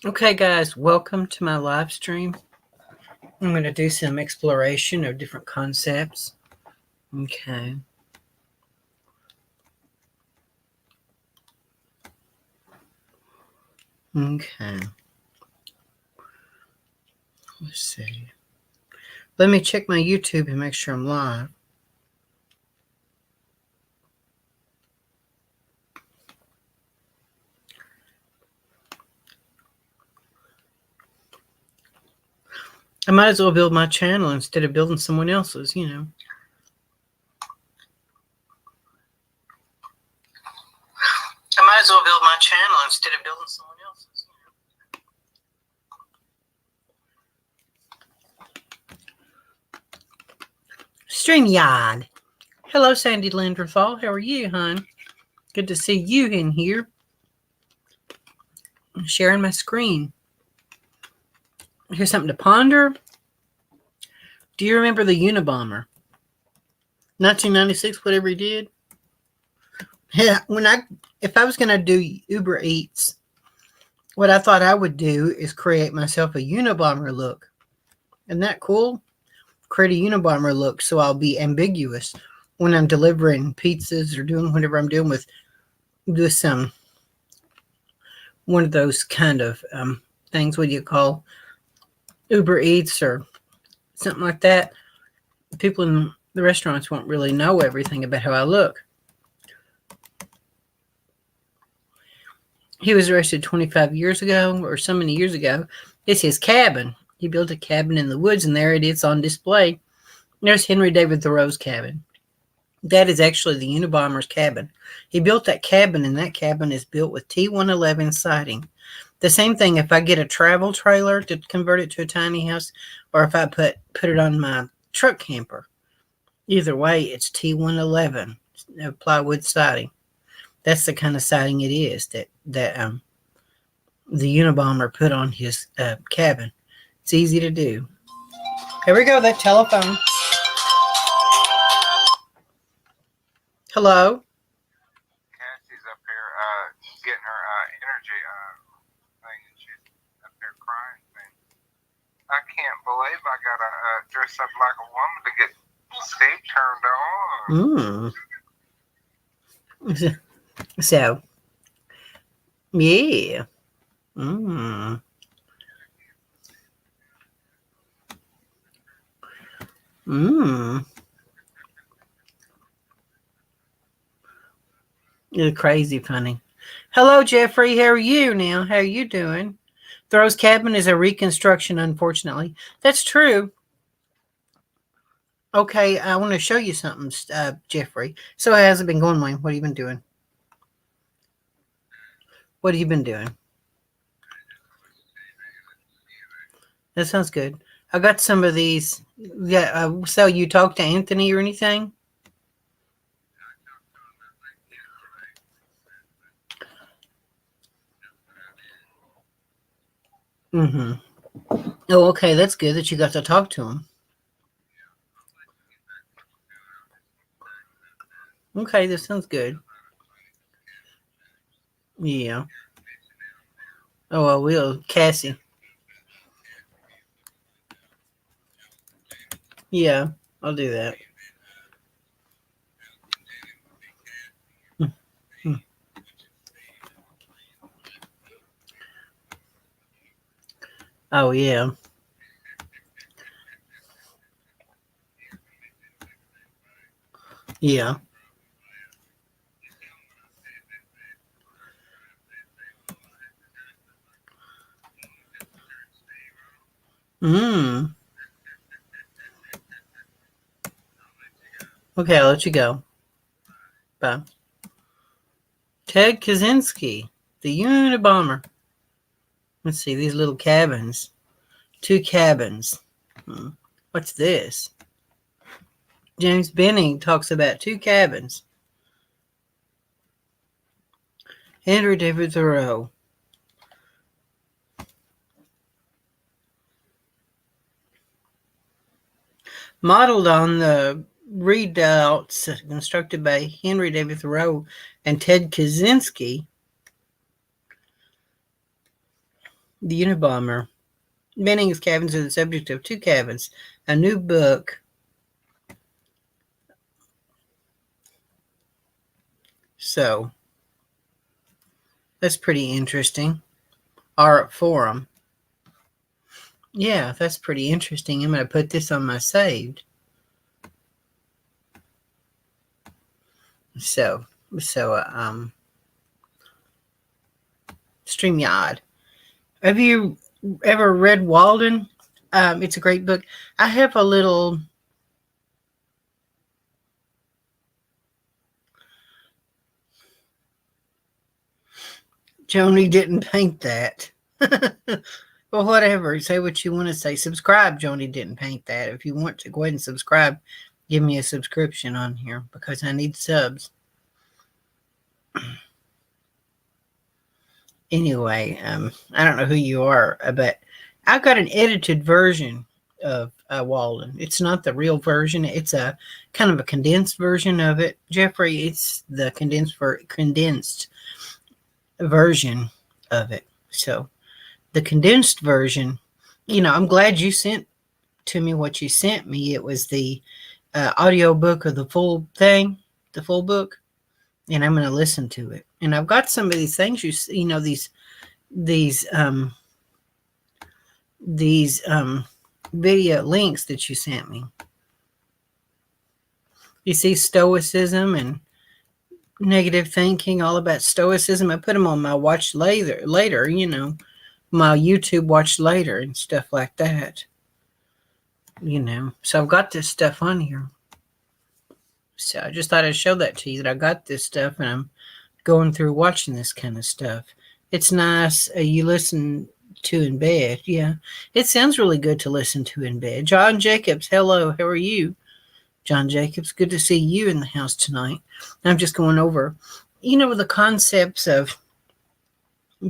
Okay, guys, welcome to my live stream. I'm going to do some exploration of different concepts. Okay. Okay. Let's see. Let me check my YouTube and make sure I'm live. I might as well build my channel instead of building someone else's, you know. I might as well build my channel instead of building someone else's. StreamYard. Hello, Sandy Linderthal. How are you, hon? Good to see you in here. I'm sharing my screen. Here's something to ponder. Do you remember the Unabomber? 1996, whatever he did? Yeah, if I was going to do Uber Eats, what I thought I would do is create myself a Unabomber look. Isn't that cool? Create a Unabomber look so I'll be ambiguous when I'm delivering pizzas or doing whatever I'm doing with some one of those kind of things. What do you call Uber Eats or something like that? People in the restaurants won't really know everything about how I look. He was arrested 25 years ago or so many years ago. It's his cabin. He built a cabin in the woods, and there it is on display. There's Henry David Thoreau's cabin. That is actually the Unabomber's cabin. He built that cabin, and that cabin is built with T111 siding. The same thing if I get a travel trailer to convert it to a tiny house, or if I put it on my truck camper. Either way, it's T111, plywood siding. That's the kind of siding it is that the Unabomber put on his cabin. It's easy to do. Here we go, that telephone. Hello? Cassie's up here getting her energy thing, and she's up there crying. Saying, I can't believe I got to dress up like a woman to get Steve turned on. So, yeah. Mm. You're crazy funny. Hello, Jeffrey. How are you now? How are you doing? Thoreau's cabin is a reconstruction, unfortunately. That's true. Okay, I want to show you something, Jeffrey. So how has it been going, Wayne? What have you been doing? What have you been doing? That sounds good. I got some of these. Yeah. So you talked to Anthony or anything? Mm-hmm. Oh, okay. That's good that you got to talk to him. Okay, that sounds good. Yeah. Oh, I will. Cassie. Yeah, I'll do that. Mm-hmm. Oh, yeah. Yeah. Mm. Okay, I'll let you go. Bye. Ted Kaczynski, the Unabomber. Let's see, these little cabins. 2 cabins. What's this? James Benning talks about 2 cabins. Henry David Thoreau. Modeled on the redoubts constructed by Henry David Thoreau and Ted Kaczynski. The Unabomber. Benning's cabins are the subject of 2 cabins, a new book. So, that's pretty interesting. Art Forum. Yeah, that's pretty interesting. I'm going to put this on my saved. So, StreamYard. Have you ever read Walden? It's a great book. I have a little. Joni didn't paint that. Well, whatever. Say what you want to say. Subscribe. Joni didn't paint that. If you want to, go ahead and subscribe. Give me a subscription on here because I need subs. Anyway, I don't know who you are, but I've got an edited version of Walden. It's not the real version. It's a kind of a condensed version of it. Jeffrey, it's the condensed version of it. So the condensed version, I'm glad you sent to me what you sent me. It was the audio book of the full thing, the full book, and I'm going to listen to it. And I've got some of these things these video links that you sent me. You see stoicism and negative thinking, all about stoicism. I put them on my watch later, my YouTube watch later and stuff like that. So I've got this stuff on here. So I just thought I'd show that to you, that I got this stuff and I'm going through watching this kind of stuff. It's nice. You listen to in bed. Yeah. It sounds really good to listen to in bed. John Jacobs, hello. How are you? John Jacobs, good to see you in the house tonight. I'm just going over, the concepts of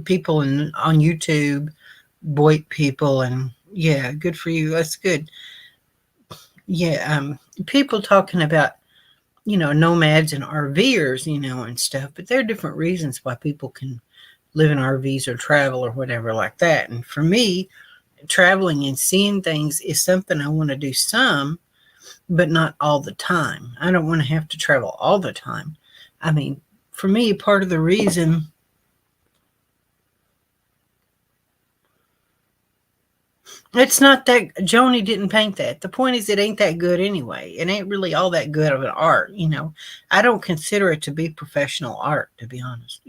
people on YouTube, Boit people, and yeah, good for you. That's good. Yeah, people talking about, nomads and RVers, and stuff, but there are different reasons why people can live in RVs or travel or whatever like that. And for me, traveling and seeing things is something I want to do some, but not all the time. I don't want to have to travel all the time. I mean, for me, part of the reason it's not that Joni didn't paint that. The point is, it ain't that good anyway. It ain't really all that good of an art. I don't consider it to be professional art, to be honest.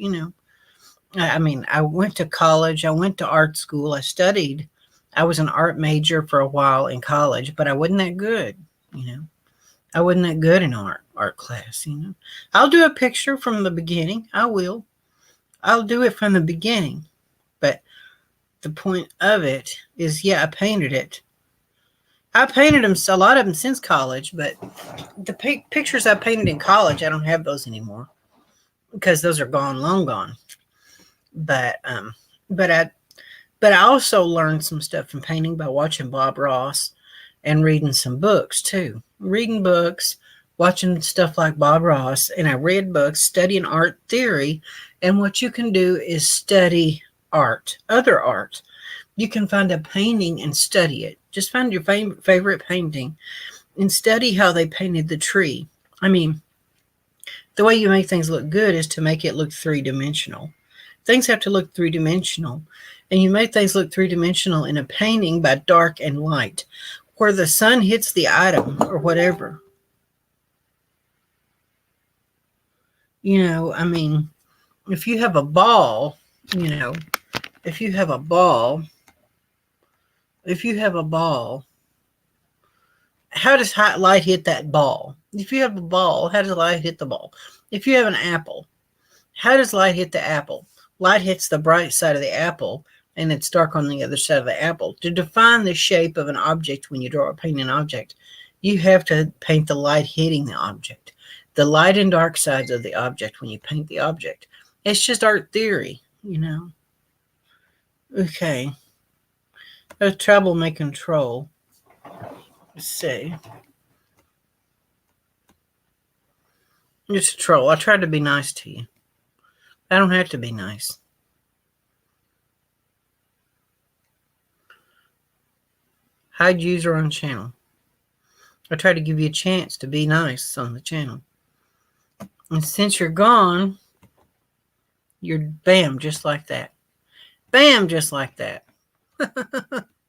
I mean, I went to college. I went to art school. I studied. I was an art major for a while in college, but I wasn't that good. I wasn't that good in art class. I'll do a picture from the beginning. I will. I'll do it from the beginning. But the point of it is, yeah, I painted it. I painted them, a lot of them since college, but the pictures I painted in college, I don't have those anymore because those are gone, long gone. But I also learned some stuff from painting by watching Bob Ross and reading some books too. Reading books, watching stuff like Bob Ross, and I read books, studying art theory, and what you can do is study art, other art. You can find a painting and study it. Just find your favorite painting and study how they painted the tree. I mean, the way you make things look good is to make it look three-dimensional. Things have to look three-dimensional, and you make things look three-dimensional in a painting by dark and light, where the sun hits the item or whatever. I mean, if you have a ball, if you have a ball, how does light hit that ball? If you have a ball, how does light hit the ball? If you have an apple, how does light hit the apple? Light hits the bright side of the apple, and it's dark on the other side of the apple. To define the shape of an object when you paint an object, you have to paint the light hitting the object, the light and dark sides of the object when you paint the object. It's just art theory, Okay. There's trouble making troll. Let's see. It's a troll. I tried to be nice to you. I don't have to be nice. hide user on channel. I try to give you a chance to be nice on the channel. And since you're gone, you're bam, just like that. Bam, just like that.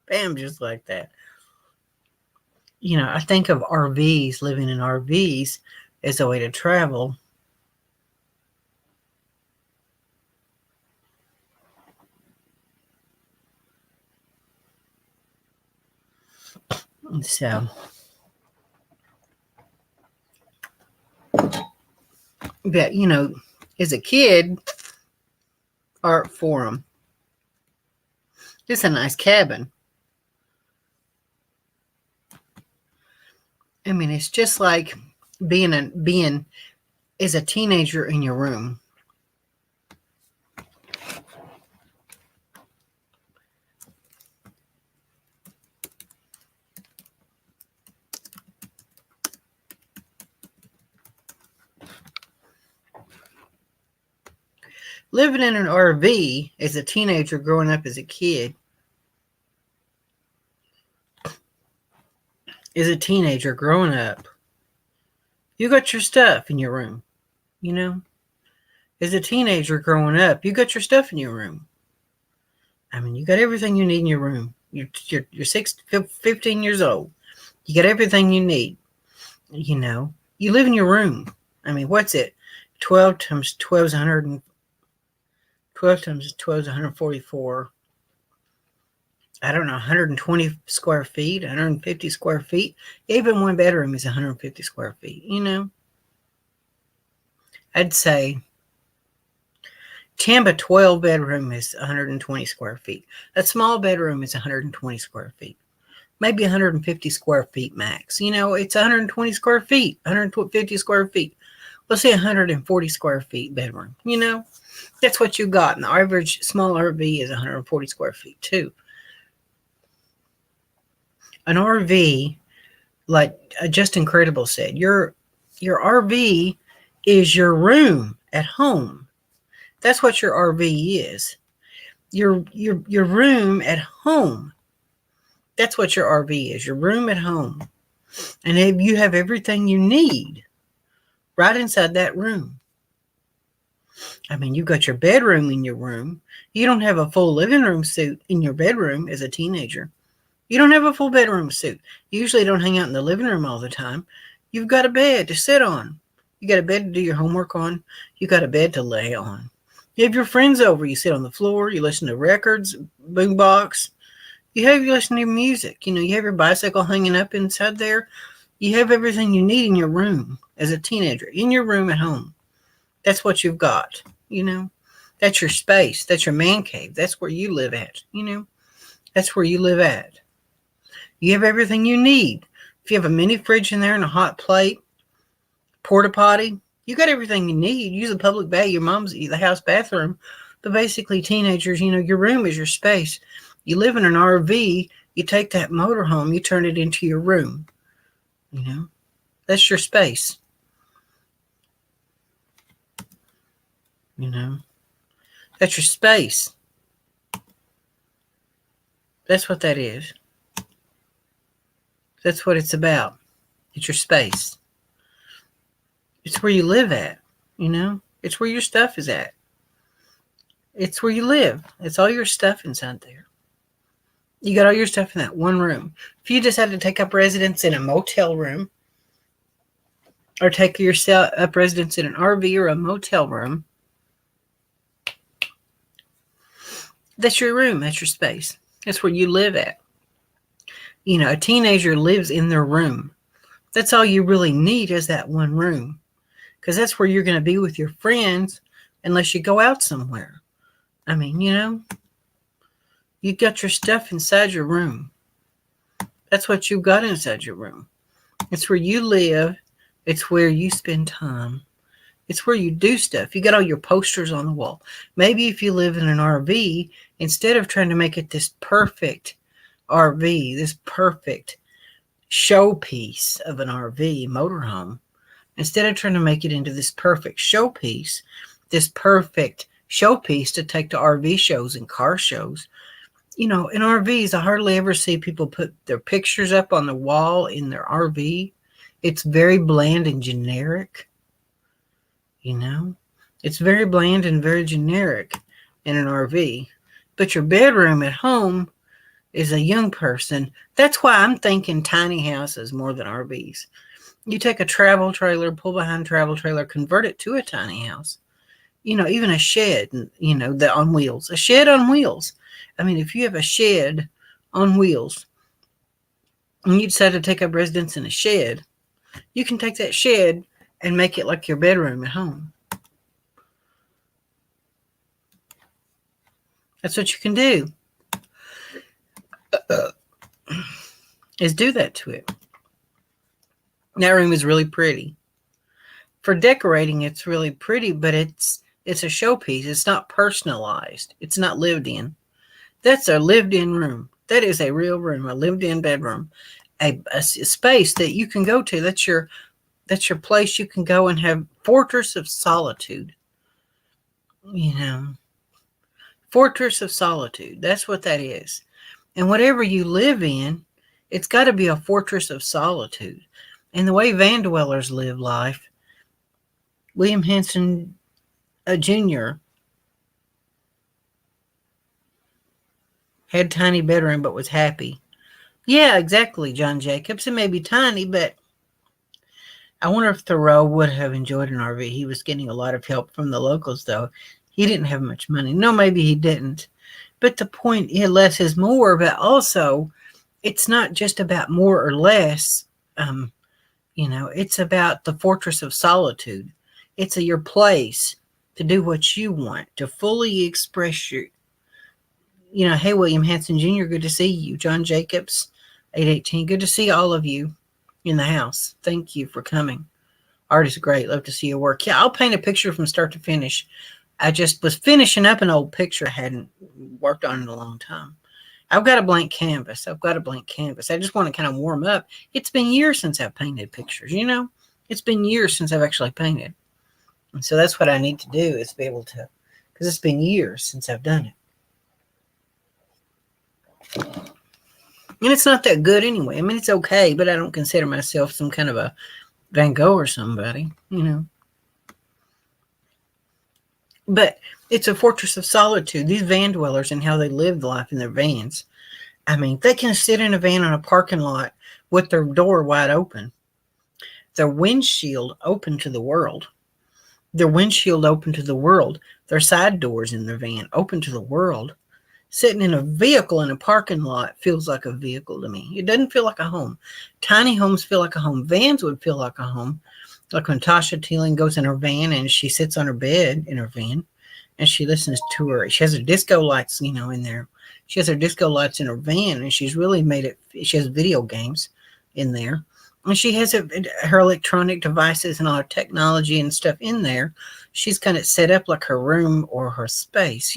Bam, just like that. You know, I think of RVs, living in RVs as a way to travel. And so, but, you know, as a kid, art forum. It's a nice cabin. I mean, it's just like being as a teenager in your room. Living in an RV as a teenager growing up as a kid. As a teenager growing up, you got your stuff in your room, you know? As a teenager growing up, you got your stuff in your room. I mean, you got everything you need in your room. You're 15 years old. You got everything you need. You know, you live in your room. I mean, what's it? 12 times 12 is 100. 12 times 12 is 144. I don't know, 120 square feet, 150 square feet. Even one bedroom is 150 square feet, you know. I'd say Tampa 12 bedroom is 120 square feet. A small bedroom is 120 square feet. Maybe 150 square feet max. You know, it's 120 square feet, 150 square feet. Let's say 140 square feet bedroom. You know, that's what you got. And the average small RV is 140 square feet too. An RV, like Just Incredible said, your RV is your room at home. That's what your RV is. Your room at home. That's what your RV is. Your room at home. And you have everything you need right inside that room. I mean, you got your bedroom in your room. You don't have a full living room suite in your bedroom as a teenager. You don't have a full bedroom suite. You usually don't hang out in the living room all the time. You've got a bed to sit on. You got a bed to do your homework on. You got a bed to lay on. You have your friends over. You sit on the floor. You listen to records, boombox. You listen to music. You know, you have your bicycle hanging up inside there. You have everything you need in your room as a teenager, in your room at home. That's what you've got, you know. That's your space. That's your man cave. That's where you live at, you know. That's where you live at. You have everything you need. If you have a mini fridge in there and a hot plate, porta potty, you got everything you need. Use a public bath, the house bathroom. But basically, teenagers, you know, your room is your space. You live in an RV, you take that motorhome, you turn it into your room. You know, that's your space. You know, that's your space. That's what that is. That's what it's about. It's your space. It's where you live at, you know? It's where your stuff is at. It's where you live. It's all your stuff inside there. You got all your stuff in that one room. If you decide to take up residence in a motel room, or take up residence in an RV or a motel room, that's your room. That's your space. That's where you live at. You know, a teenager lives in their room. That's all you really need is that one room. Because that's where you're going to be with your friends unless you go out somewhere. I mean, you know, you got your stuff inside your room. That's what you got inside your room. It's where you live. It's where you spend time. It's where you do stuff. You got all your posters on the wall. Maybe if you live in an RV, instead of trying to make it this perfect RV, this perfect showpiece of an RV motorhome, instead of trying to make it into this perfect showpiece to take to RV shows and car shows, In RVs, I hardly ever see people put their pictures up on the wall in their RV. It's very bland and generic, It's very bland and very generic in an RV. But your bedroom at home is a young person. That's why I'm thinking tiny houses more than RVs. You take a travel trailer, pull behind travel trailer, convert it to a tiny house. Even a shed, that on wheels. A shed on wheels. I mean, if you have a shed on wheels and you decide to take up residence in a shed, you can take that shed and make it like your bedroom at home. That's what you can do. Is do that to it. That room is really pretty. For decorating, it's really pretty, but it's a showpiece. It's not personalized. It's not lived in. That's a lived-in room. That is a real room, a lived-in bedroom, a space that you can go to. That's your place. You can go and have fortress of solitude. Fortress of solitude. That's what that is. And whatever you live in, it's got to be a fortress of solitude. And the way van dwellers live life, William Hanson Jr. had a tiny bedroom but was happy. Yeah, exactly, John Jacobs. It may be tiny, but I wonder if Thoreau would have enjoyed an RV. He was getting a lot of help from the locals, though. He didn't have much money. No, maybe he didn't. But the point, less is more, but also it's not just about more or less. It's about the fortress of solitude. It's your place to do what you want, to fully express hey, William Hanson Jr., good to see you. John Jacobs, 818, good to see all of you in the house. Thank you for coming. Art is great. Love to see your work. Yeah, I'll paint a picture from start to finish. I just was finishing up an old picture I hadn't worked on in a long time. I've got a blank canvas. I just want to kind of warm up. It's been years since I've painted pictures, It's been years since I've actually painted. And so that's what I need to do is be able to, because it's been years since I've done it. And it's not that good anyway. I mean, it's okay, but I don't consider myself some kind of a Van Gogh or somebody, But it's a fortress of solitude. These van dwellers and how they live life in their vans. I mean, they can sit in a van on a parking lot with their door wide open, their windshield open to the world. Their side doors in their van open to the world. Sitting in a vehicle in a parking lot feels like a vehicle to me. It doesn't feel like a home. Tiny homes feel like a home. Vans would feel like a home. Like when Tasha Teeling goes in her van and she sits on her bed in her van and she listens to her. She has her disco lights, in there. She has her disco lights in her van and she's really made it. She has video games in there. And she has her electronic devices and all her technology and stuff in there. She's got it set up like her room or her space,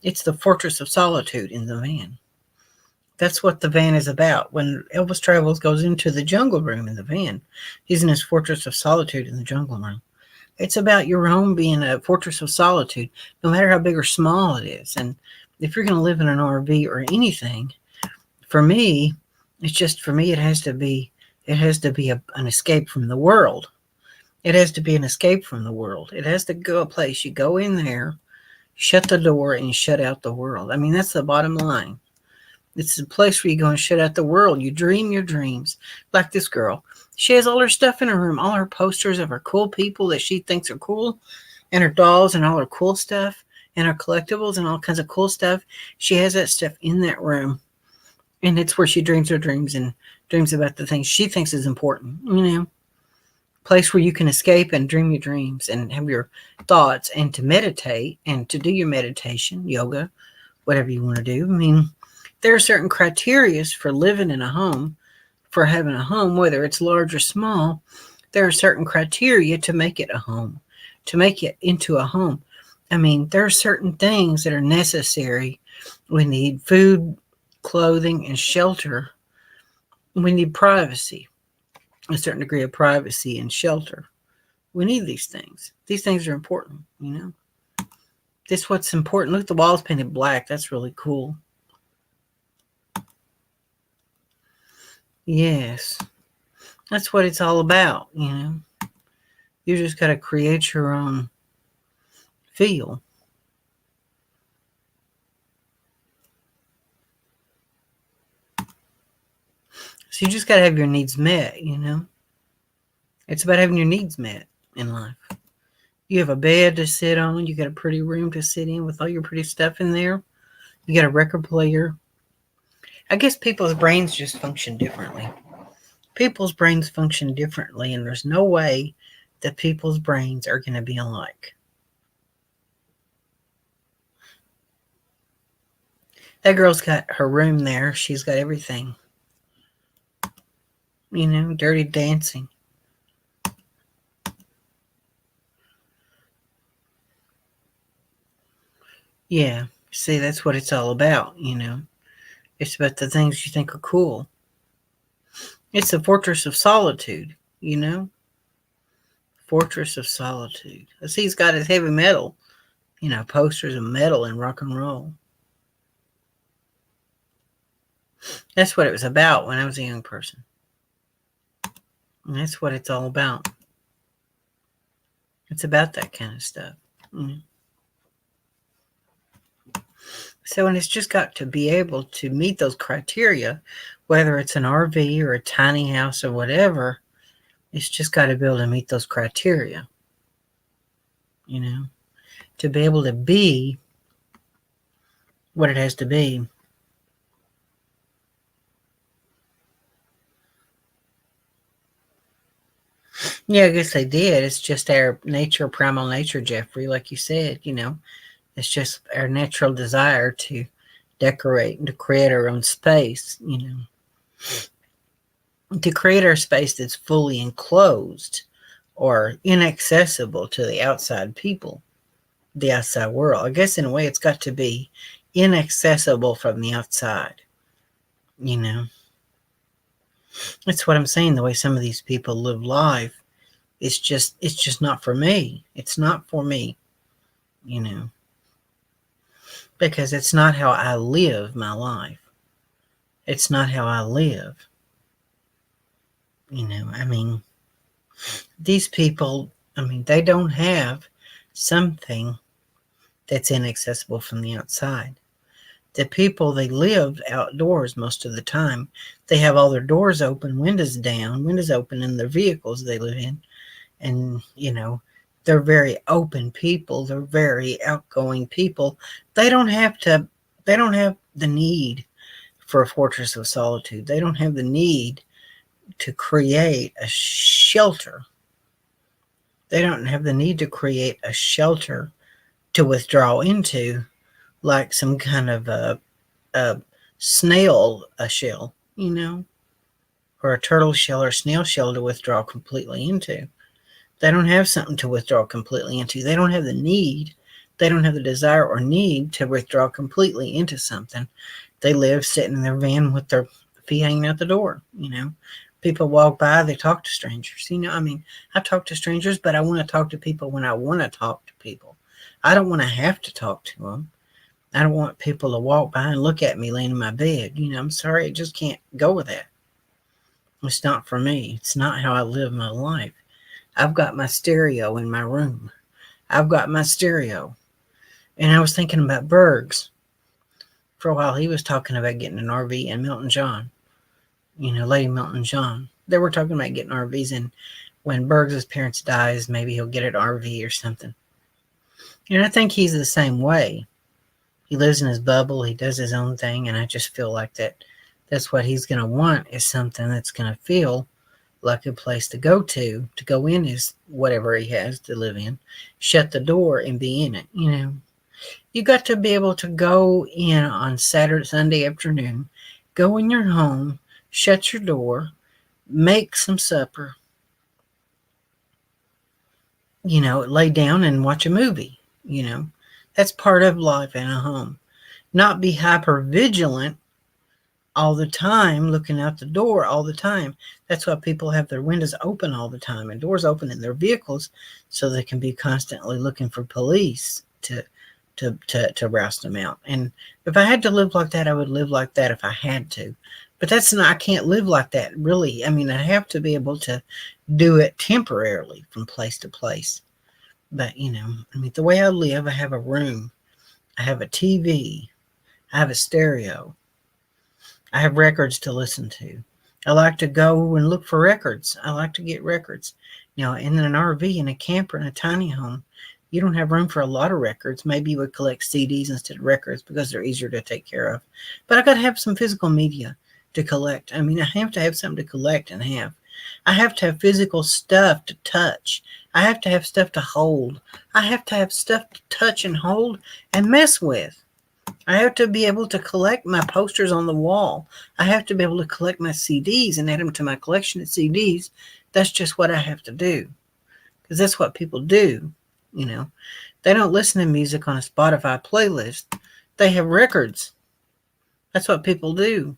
It's the fortress of solitude in the van. That's what the van is about. When Elvis Travels goes into the jungle room in the van, he's in his fortress of solitude in the jungle room. It's about your home being a fortress of solitude, no matter how big or small it is. And if you're going to live in an RV or anything, for me, it has to be an escape from the world. It has to be an escape from the world. It has to go a place. You go in there, shut the door, and you shut out the world. I mean, that's the bottom line. It's a place where you go and shut out the world. You dream your dreams. Like this girl. She has all her stuff in her room, all her posters of her cool people that she thinks are cool, and her dolls and all her cool stuff, and her collectibles and all kinds of cool stuff. She has that stuff in that room. And it's where she dreams her dreams and dreams about the things she thinks is important, Place where you can escape and dream your dreams and have your thoughts and to meditate and to do your meditation, yoga, whatever you want to do. I mean, there are certain criteria for living in a home, for having a home, whether it's large or small. There are certain criteria to make it a home, to make it into a home. I mean, there are certain things that are necessary. We need food, clothing, and shelter. We need privacy, a certain degree of privacy and shelter. We need these things. These things are important, This is what's important. Look, the wall's painted black. That's really cool. Yes. That's what it's all about, you know. You just got to create your own feel. So you just got to have your needs met, you know. It's about having your needs met in life. You have a bed to sit on. You got a pretty room to sit in with all your pretty stuff in there. You got a record player. I guess people's brains just function differently. People's brains function differently, and there's no way that people's brains are going to be alike. That girl's got her room there. She's got everything. You know, dirty dancing. Yeah, see, that's what it's all about, you know. It's about the things you think are cool. It's a fortress of solitude, you know. Fortress of solitude. I see he's got his heavy metal, you know, posters of metal and rock and roll. That's what it was about when I was a young person. And that's what it's all about. It's about that kind of stuff. So, and it's just got to be able to meet those criteria, whether it's an RV or a tiny house or whatever. It's just got to be able to meet those criteria, you know, to be able to be what it has to be. Yeah, I guess they did. It's just our nature, primal nature, Jeffrey, like you said, you know. It's just our natural desire to decorate and to create our own space, you know. To create our space that's fully enclosed or inaccessible to the outside people, the outside world. I guess in a way it's got to be inaccessible from the outside, you know. That's what I'm saying. The way some of these people live life, it's just not for me. It's not for me, you know, because it's not how I live my life. It's not how I live. You know, I mean, these people, I mean, they don't have something that's inaccessible from the outside. The people, they live outdoors most of the time. They have all their doors open, windows down, windows open in their vehicles they live in. And, you know, they're very open people. They're very outgoing people. They don't have the need for a fortress of solitude. They don't have the need to create a shelter. They don't have the need to create a shelter to withdraw into, like some kind of a snail shell, you know, or a turtle shell or snail shell to withdraw completely into. They don't have something to withdraw completely into. They don't have the need. They don't have the desire or need to withdraw completely into something. They live sitting in their van with their feet hanging out the door, you know. People walk by, they talk to strangers. You know, I mean, I talk to strangers, but I want to talk to people when I want to talk to people. I don't want to have to talk to them. I don't want people to walk by and look at me laying in my bed. You know, I'm sorry, I just can't go with that. It's not for me. It's not how I live my life. I've got my stereo in my room. I've got my stereo. And I was thinking about Bergs. For a while, he was talking about getting an RV and Milton John. You know, Lady Milton John. They were talking about getting RVs, and when Bergs' parents dies, maybe he'll get an RV or something. And I think he's the same way. He lives in his bubble. He does his own thing, and I just feel like that's what he's going to want, is something that's going to feel like a place to go in his whatever he has to live in, shut the door and be in it, you know. You got to be able to go in on Sunday afternoon, go in your home, shut your door, make some supper, you know, lay down and watch a movie, you know. That's part of life in a home. Not be hyper vigilant all the time, looking out the door all the time. That's why people have their windows open all the time and doors open in their vehicles, so they can be constantly looking for police to to roust them out. And if I had to live like that, I would live like that if I had to. But that's not, I can't live like that, really. I mean, I have to be able to do it temporarily from place to place. But, you know, I mean, the way I live, I have a room, I have a TV, I have a stereo, I have records to listen to. I like to go and look for records. I like to get records. You know, in an RV, in a camper, in a tiny home, you don't have room for a lot of records. Maybe you would collect CDs instead of records because they're easier to take care of. But I got to have some physical media to collect. I mean, I have to have something to collect and have. I have to have physical stuff to touch. I have to have stuff to hold. I have to have stuff to touch and hold and mess with. I have to be able to collect my posters on the wall. I have to be able to collect my CDs and add them to my collection of CDs. That's just what I have to do. Because that's what people do, you know. They don't listen to music on a Spotify playlist. They have records. That's what people do.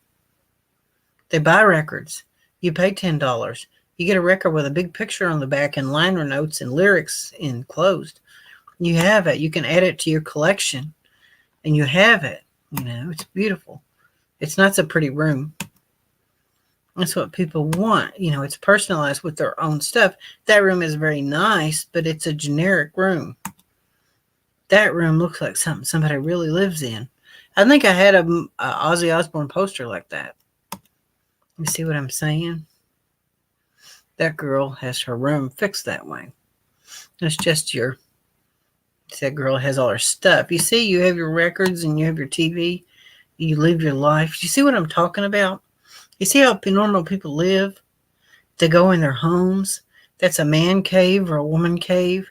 They buy records. You pay $10. You get a record with a big picture on the back and liner notes and lyrics enclosed. You have it. You can add it to your collection. And you have it. You know, it's beautiful. It's not a pretty room. That's what people want. You know, it's personalized with their own stuff. That room is very nice, but it's a generic room. That room looks like something somebody really lives in. I think I had a Ozzy Osbourne poster like that. You see what I'm saying? That girl has her room fixed that way. It's just that girl has all her stuff. You see, you have your records and you have your TV. You live your life. You see what I'm talking about? You see how normal people live? They go in their homes. That's a man cave or a woman cave.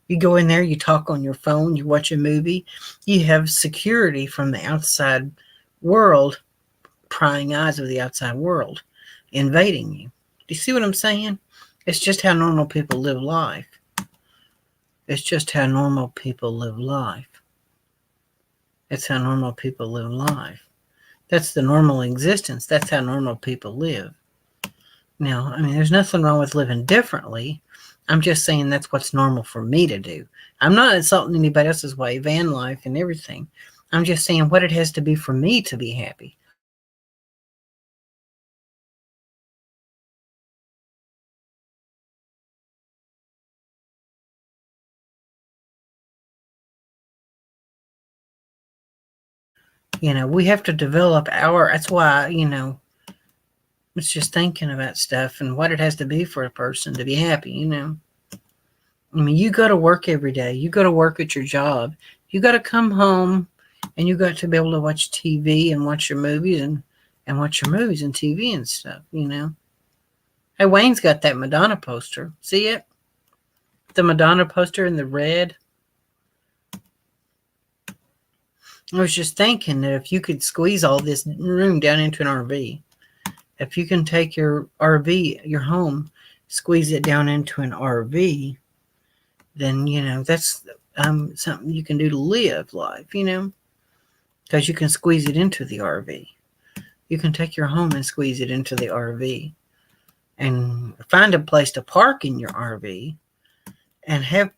You go in there, you talk on your phone, you watch a movie. You have security from the outside world, prying eyes of the outside world, invading you. Do you see what I'm saying? It's just how normal people live life. It's just how normal people live life. It's how normal people live life. That's the normal existence. That's how normal people live. Now, I mean, there's nothing wrong with living differently. I'm just saying that's what's normal for me to do. I'm not insulting anybody else's way, van life and everything. I'm just saying what it has to be for me to be happy. You know, we have to develop that's why, you know, it's just thinking about stuff and what it has to be for a person to be happy, you know. I mean, you go to work every day. You go to work at your job. You got to come home and you got to be able to watch TV and watch your movies and watch your movies and TV and stuff, you know. Hey, Wayne's got that Madonna poster. See it? The Madonna poster in the red. I was just thinking that if you could squeeze all this room down into an RV, if you can take your RV, your home, squeeze it down into an RV, then, you know, that's something you can do to live life, you know, because you can squeeze it into the RV. You can take your home and squeeze it into the RV and find a place to park in your RV and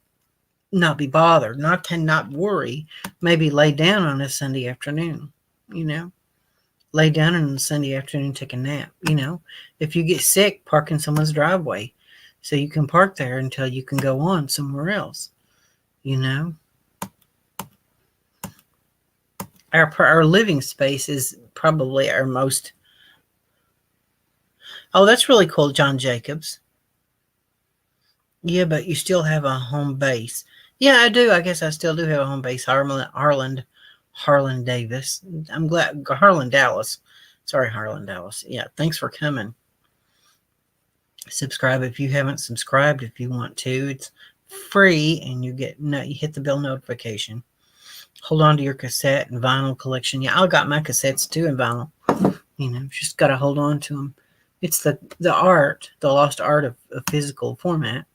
not be bothered, not worry, maybe lay down on a Sunday afternoon, you know, lay down on a Sunday afternoon, take a nap, you know. If you get sick, park in someone's driveway so you can park there until you can go on somewhere else, you know. Our living space is probably our most... Oh, that's really cool, John Jacobs. Yeah, but you still have a home base. Yeah, I do. I guess I still do have a home base. Harlan Davis. I'm glad. Harlan Dallas. Sorry, Harlan Dallas. Yeah, thanks for coming. Subscribe if you haven't subscribed. If you want to, it's free, and you hit the bell notification. Hold on to your cassette and vinyl collection. Yeah, I got my cassettes too in vinyl. You know, just got to hold on to them. It's the art, the lost art of physical format.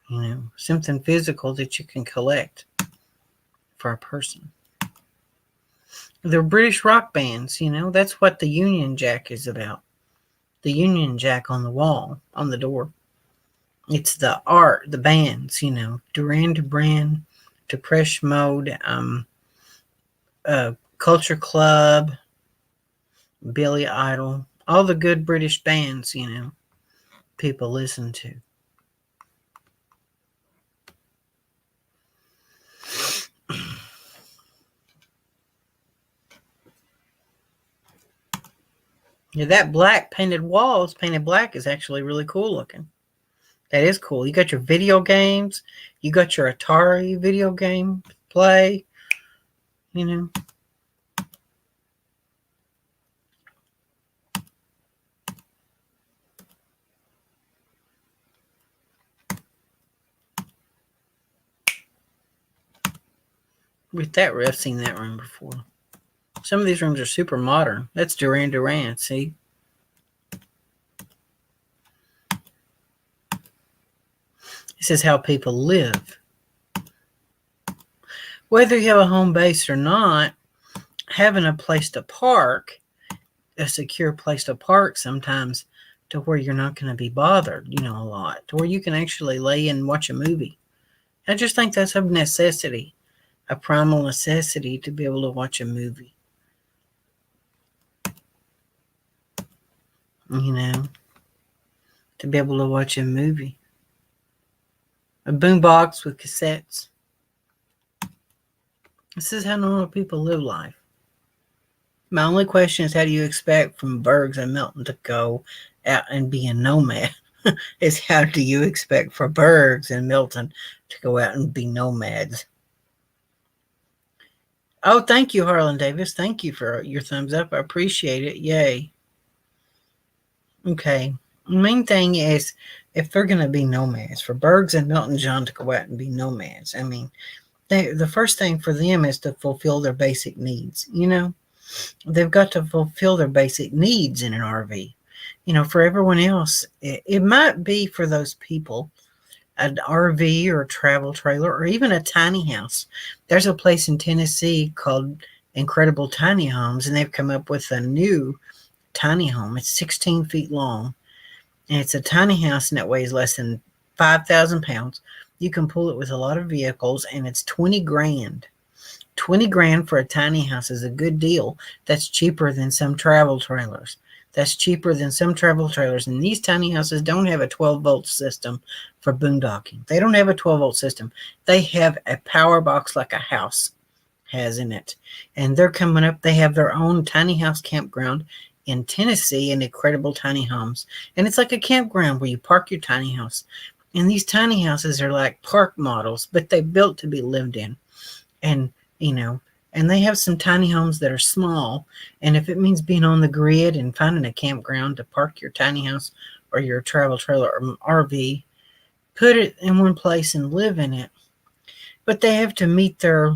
You know, something physical that you can collect for a person. They're British rock bands, you know. That's what the Union Jack is about. The Union Jack on the wall, on the door. It's the art, the bands, you know. Duran Duran, Depeche Mode, Culture Club, Billy Idol, all the good British bands, people listen to. Yeah, that black painted walls, painted black, is actually really cool looking. That is cool. You got your video games. You got your Atari video game play. With that, I've seen that room before. Some of these rooms are super modern. That's Duran Duran, see? This is how people live. Whether you have a home base or not, having a place to park, a secure place to park sometimes, to where you're not going to be bothered, a lot, to where you can actually lay and watch a movie. I just think that's a necessity, a primal necessity, to be able to watch a movie. To be able to watch a movie. A boombox with cassettes. This is how normal people live life. My only question is, how do you expect from Bergs and Milton to go out and be a nomad? Is how do you expect for Bergs and Milton to go out and be nomads? Oh, thank you, Harlan Davis. Thank you for your thumbs up. I appreciate it. Yay. Okay. The main thing is, if they're going to be nomads, for Bergs and Milton John to go out and be nomads, the first thing for them is to fulfill their basic needs. They've got to fulfill their basic needs in an RV. For everyone else, it might be for those people an RV or a travel trailer or even a tiny house. There's a place in Tennessee called Incredible Tiny Homes, and they've come up with a new tiny home. It's 16 feet long, and it's a tiny house, and it weighs less than 5,000 pounds. You can pull it with a lot of vehicles, and it's 20 grand. 20 grand for a tiny house is a good deal. That's cheaper than some travel trailers. And these tiny houses don't have a 12-volt system for boondocking. They don't have a 12-volt system. They have a power box like a house has in it. And they're coming up. They have their own tiny house campground in Tennessee in Incredible Tiny Homes. And it's like a campground where you park your tiny house. And these tiny houses are like park models, but they're built to be lived in. And and they have some tiny homes that are small. And if it means being on the grid and finding a campground to park your tiny house or your travel trailer or RV, put it in one place and live in it. But they have to meet their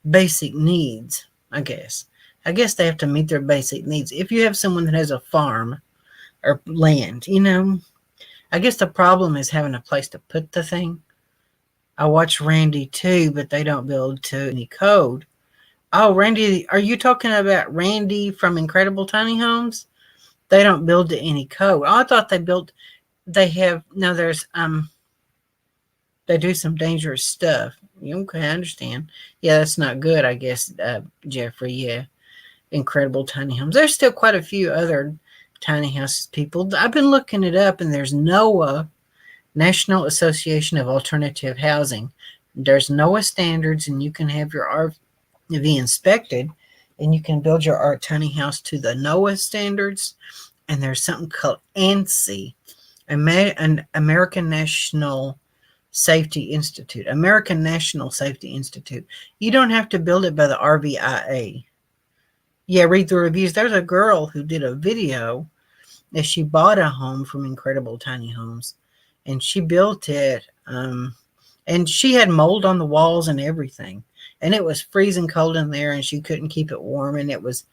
basic needs, I guess. They have to meet their basic needs. If you have someone that has a farm or land, I guess the problem is having a place to put the thing. I watch Randy too, but they don't build to any code. Oh, Randy, are you talking about Randy from Incredible Tiny Homes? They don't build to any code. Oh, I thought they do some dangerous stuff. Okay, I understand. Yeah, that's not good, I guess, Jeffrey. Yeah, Incredible Tiny Homes. There's still quite a few other tiny houses, people. I've been looking it up, and there's NOAA, National Association of Alternative Housing. There's NOAA standards, and you can have your RV inspected, and you can build your tiny house to the NOAA standards. And there's something called ANSI, an American National Safety Institute. You don't have to build it by the RVIA. Yeah, read the reviews. There's a girl who did a video that she bought a home from Incredible Tiny Homes, and she built it, and she had mold on the walls and everything, and it was freezing cold in there, and she couldn't keep it warm, and it was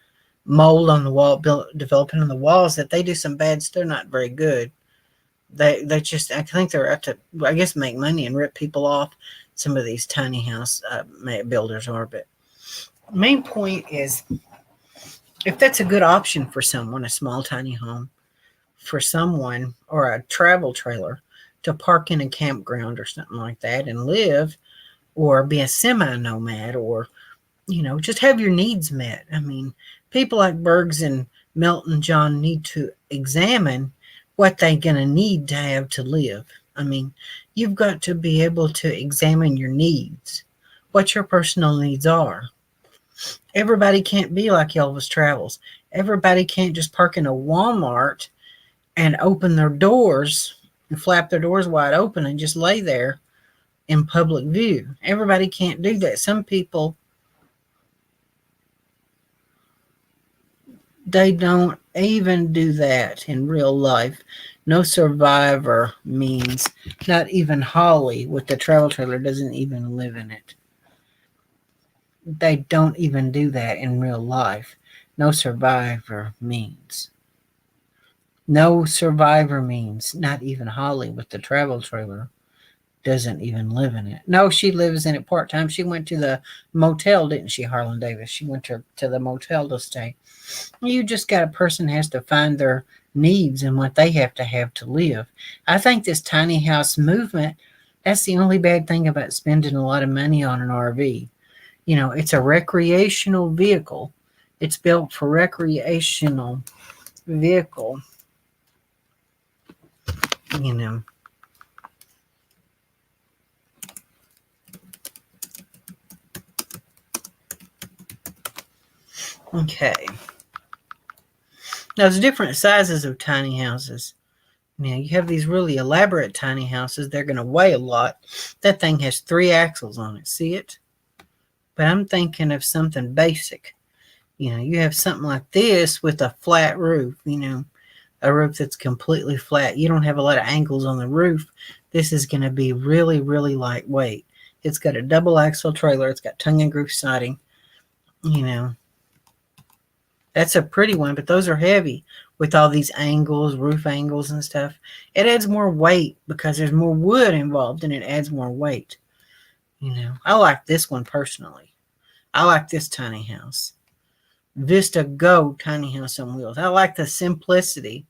mold on the wall, developing on the walls. That they do some bad stuff, not very good. They just, I think they're out to, I guess, make money and rip people off. Some of these tiny house builders are, but main point is, if that's a good option for someone, a small tiny home for someone, or a travel trailer to park in a campground or something like that and live, or be a semi-nomad, or, just have your needs met. I mean, people like Bergs and Melton John need to examine what they're going to need to have to live. I mean, you've got to be able to examine your needs, what your personal needs are. Everybody can't be like Elvis Travels. Everybody can't just park in a Walmart and open their doors and flap their doors wide open and just lay there in public view. Everybody can't do that. Some people, they don't even do that in real life. No survivor means not even Holly with the travel trailer doesn't even live in it. They don't even do that in real life. No survivor means. No survivor means not even Holly with the travel trailer doesn't even live in it. No, she lives in it part-time. She went to the motel, didn't she, Harlan Davis? She went to the motel to stay. You just got a person has to find their needs and what they have to live. I think this tiny house movement, that's the only bad thing about spending a lot of money on an RV. It's a recreational vehicle. It's built for recreational vehicle. Okay. Now, there's different sizes of tiny houses. Now, you have these really elaborate tiny houses. They're going to weigh a lot. That thing has 3 axles on it. See it? But I'm thinking of something basic. You have something like this with a flat roof, a roof that's completely flat. You don't have a lot of angles on the roof. This is going to be really, really lightweight. It's got a double axle trailer. It's got tongue and groove siding. That's a pretty one, but those are heavy with all these angles, roof angles and stuff. It adds more weight because there's more wood involved and it adds more weight. I like this one personally. I like this tiny house. Vista Go tiny house on wheels. I like the simplicity.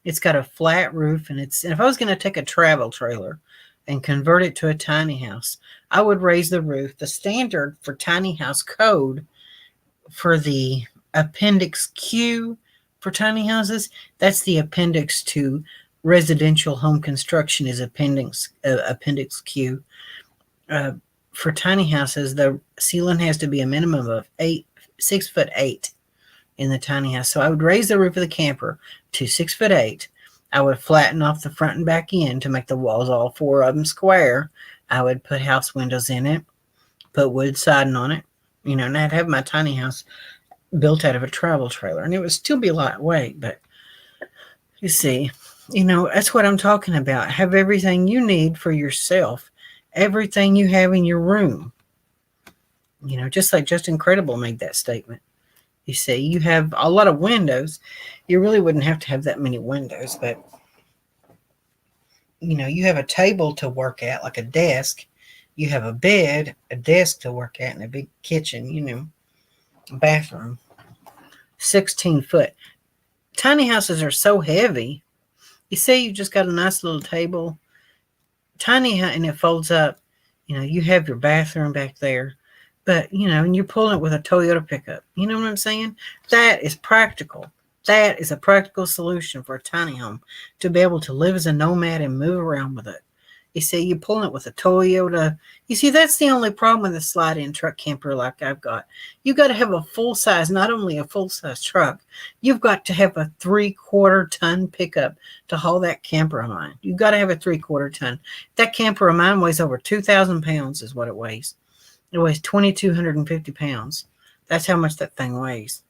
It's got a flat roof, and if I was going to take a travel trailer and convert it to a tiny house, I would raise the roof. The standard for tiny house code for the Appendix Q for tiny houses, that's the appendix to residential home construction is Appendix Q. For tiny houses, the ceiling has to be a minimum of 6'8" in the tiny house. So I would raise the roof of the camper to 6'8". I would flatten off the front and back end to make the walls, all 4 of them, square. I would put house windows in it, put wood siding on it, and I'd have my tiny house built out of a travel trailer, and it would still be lightweight. But you see, that's what I'm talking about. Have everything you need for yourself, everything you have in your room. Just like Just Incredible made that statement. You see, you have a lot of windows. You really wouldn't have to have that many windows, but you have a table to work at, like a desk. You have a bed, a desk to work at, and a big kitchen, a bathroom. 16 foot. Tiny houses are so heavy. You see, you just got a nice little table. Tiny house, and it folds up. You have your bathroom back there. But, and you're pulling it with a Toyota pickup. You know what I'm saying? That is practical. That is a practical solution for a tiny home, to be able to live as a nomad and move around with it. You see, you're pulling it with a Toyota. You see, that's the only problem with a slide-in truck camper like I've got. You've got to have a full-size, not only a full-size truck, you've got to have a 3/4 ton pickup to haul that camper of mine. You've got to have a 3/4 ton. That camper of mine weighs over 2,000 pounds is what it weighs. It weighs 2,250 pounds. That's how much that thing weighs.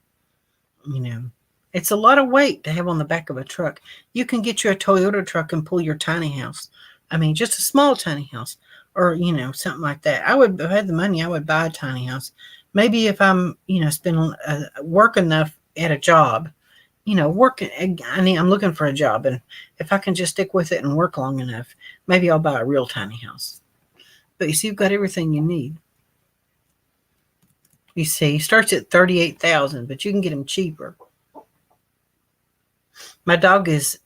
It's a lot of weight to have on the back of a truck. You can get you a Toyota truck and pull your tiny house. I mean, just a small tiny house, or, something like that. I would, if I had the money, I would buy a tiny house. Maybe if I'm, spending work enough at a job, I'm looking for a job. And if I can just stick with it and work long enough, maybe I'll buy a real tiny house. But you see, you've got everything you need. You see, he starts at $38,000, but you can get them cheaper. My dog is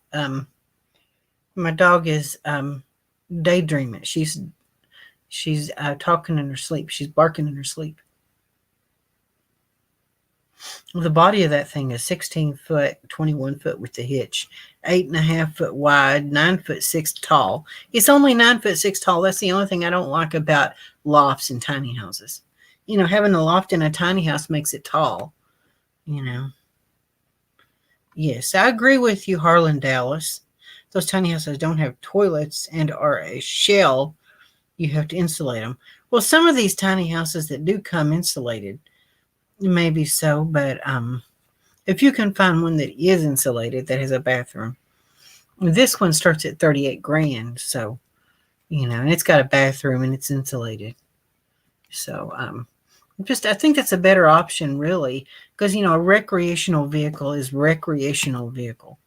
daydreaming. She's talking in her sleep. She's barking in her sleep. The body of that thing is 16 foot, 21 foot with the hitch, 8.5 foot wide, 9'6" tall. It's only 9'6" tall. That's the only thing I don't like about lofts and tiny houses. Having a loft in a tiny house makes it tall. Yes, I agree with you, Harlan Dallas. Those tiny houses don't have toilets and are a shell. You have to insulate them. Well, some of these tiny houses that do come insulated, maybe so, but if you can find one that is insulated, that has a bathroom. This one starts at $38,000, so and it's got a bathroom and it's insulated. So I think that's a better option, really, because a recreational vehicle is recreational vehicle.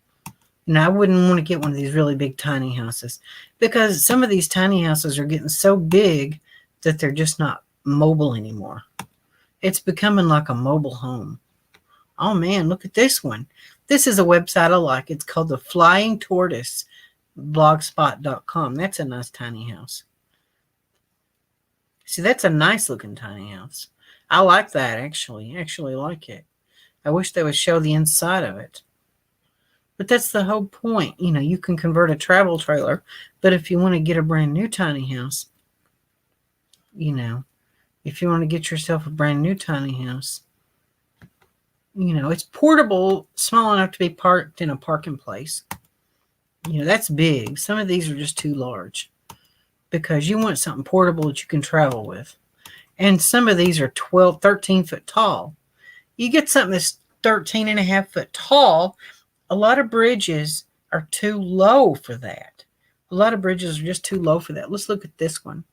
I wouldn't want to get one of these really big tiny houses, because some of these tiny houses are getting so big that they're just not mobile anymore. It's becoming like a mobile home. Oh man, look at this one. This is a website I like. It's called the Flying Tortoise, blogspot.com. That's a nice tiny house. See, that's a nice looking tiny house. I like that, actually. I actually like it. I wish they would show the inside of it. But that's the whole point. You can convert a travel trailer, but if you want to get a brand new tiny house, if you want to get yourself a brand new tiny house, it's portable, small enough to be parked in a parking place. That's big. Some of these are just too large because you want something portable that you can travel with. And some of these are 13 foot tall. You get something that's 13.5 foot tall. A lot of bridges are too low for that. A lot of bridges are just too low for that. Let's look at this one.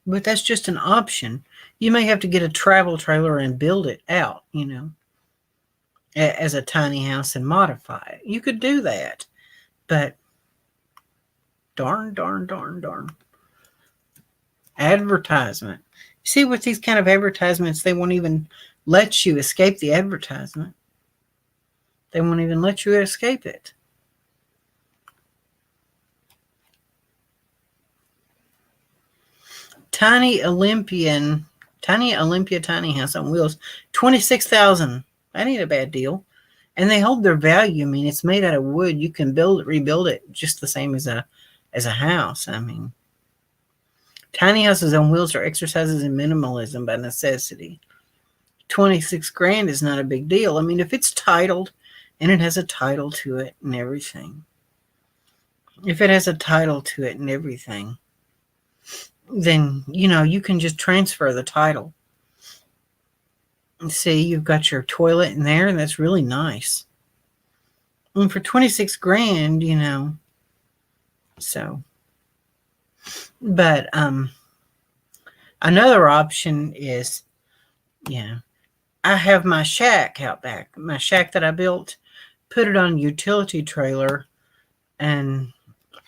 But that's just an option. You may have to get a travel trailer and build it out, as a tiny house and modify it. You could do that. But darn. Advertisement. See, with these kind of advertisements, they won't even let you escape the advertisement. They won't even let you escape it. Tiny Olympia tiny house on wheels, $26,000. That ain't a bad deal. And they hold their value. I mean, it's made out of wood. You can rebuild it just the same as a house. I mean, tiny houses on wheels are exercises in minimalism by necessity. $26,000 is not a big deal. I mean, if it's titled and it has a title to it and everything. Then, you can just transfer the title. See, you've got your toilet in there, and that's really nice. And for $26,000, so. But another option is, I have my shack out back. My shack that I built, put it on a utility trailer, and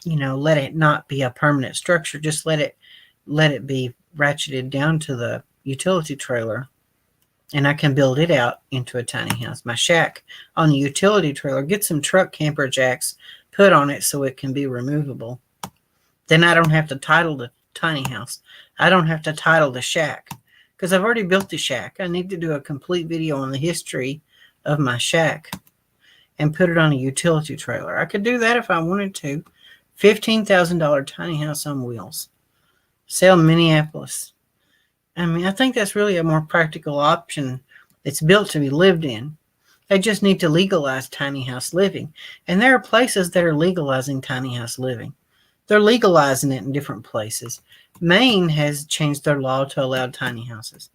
let it not be a permanent structure. Just let it be ratcheted down to the utility trailer, and I can build it out into a tiny house. My shack on the utility trailer, get some truck camper jacks put on it so it can be removable. Then I don't have to title the tiny house. I don't have to title the shack because I've already built the shack. I need to do a complete video on the history of my shack and put it on a utility trailer. I could do that if I wanted to. $15,000 tiny house on wheels. Sale in Minneapolis. I mean, I think that's really a more practical option. It's built to be lived in. They just need to legalize tiny house living. And there are places that are legalizing tiny house living. They're legalizing it in different places. Maine has changed their law to allow tiny houses.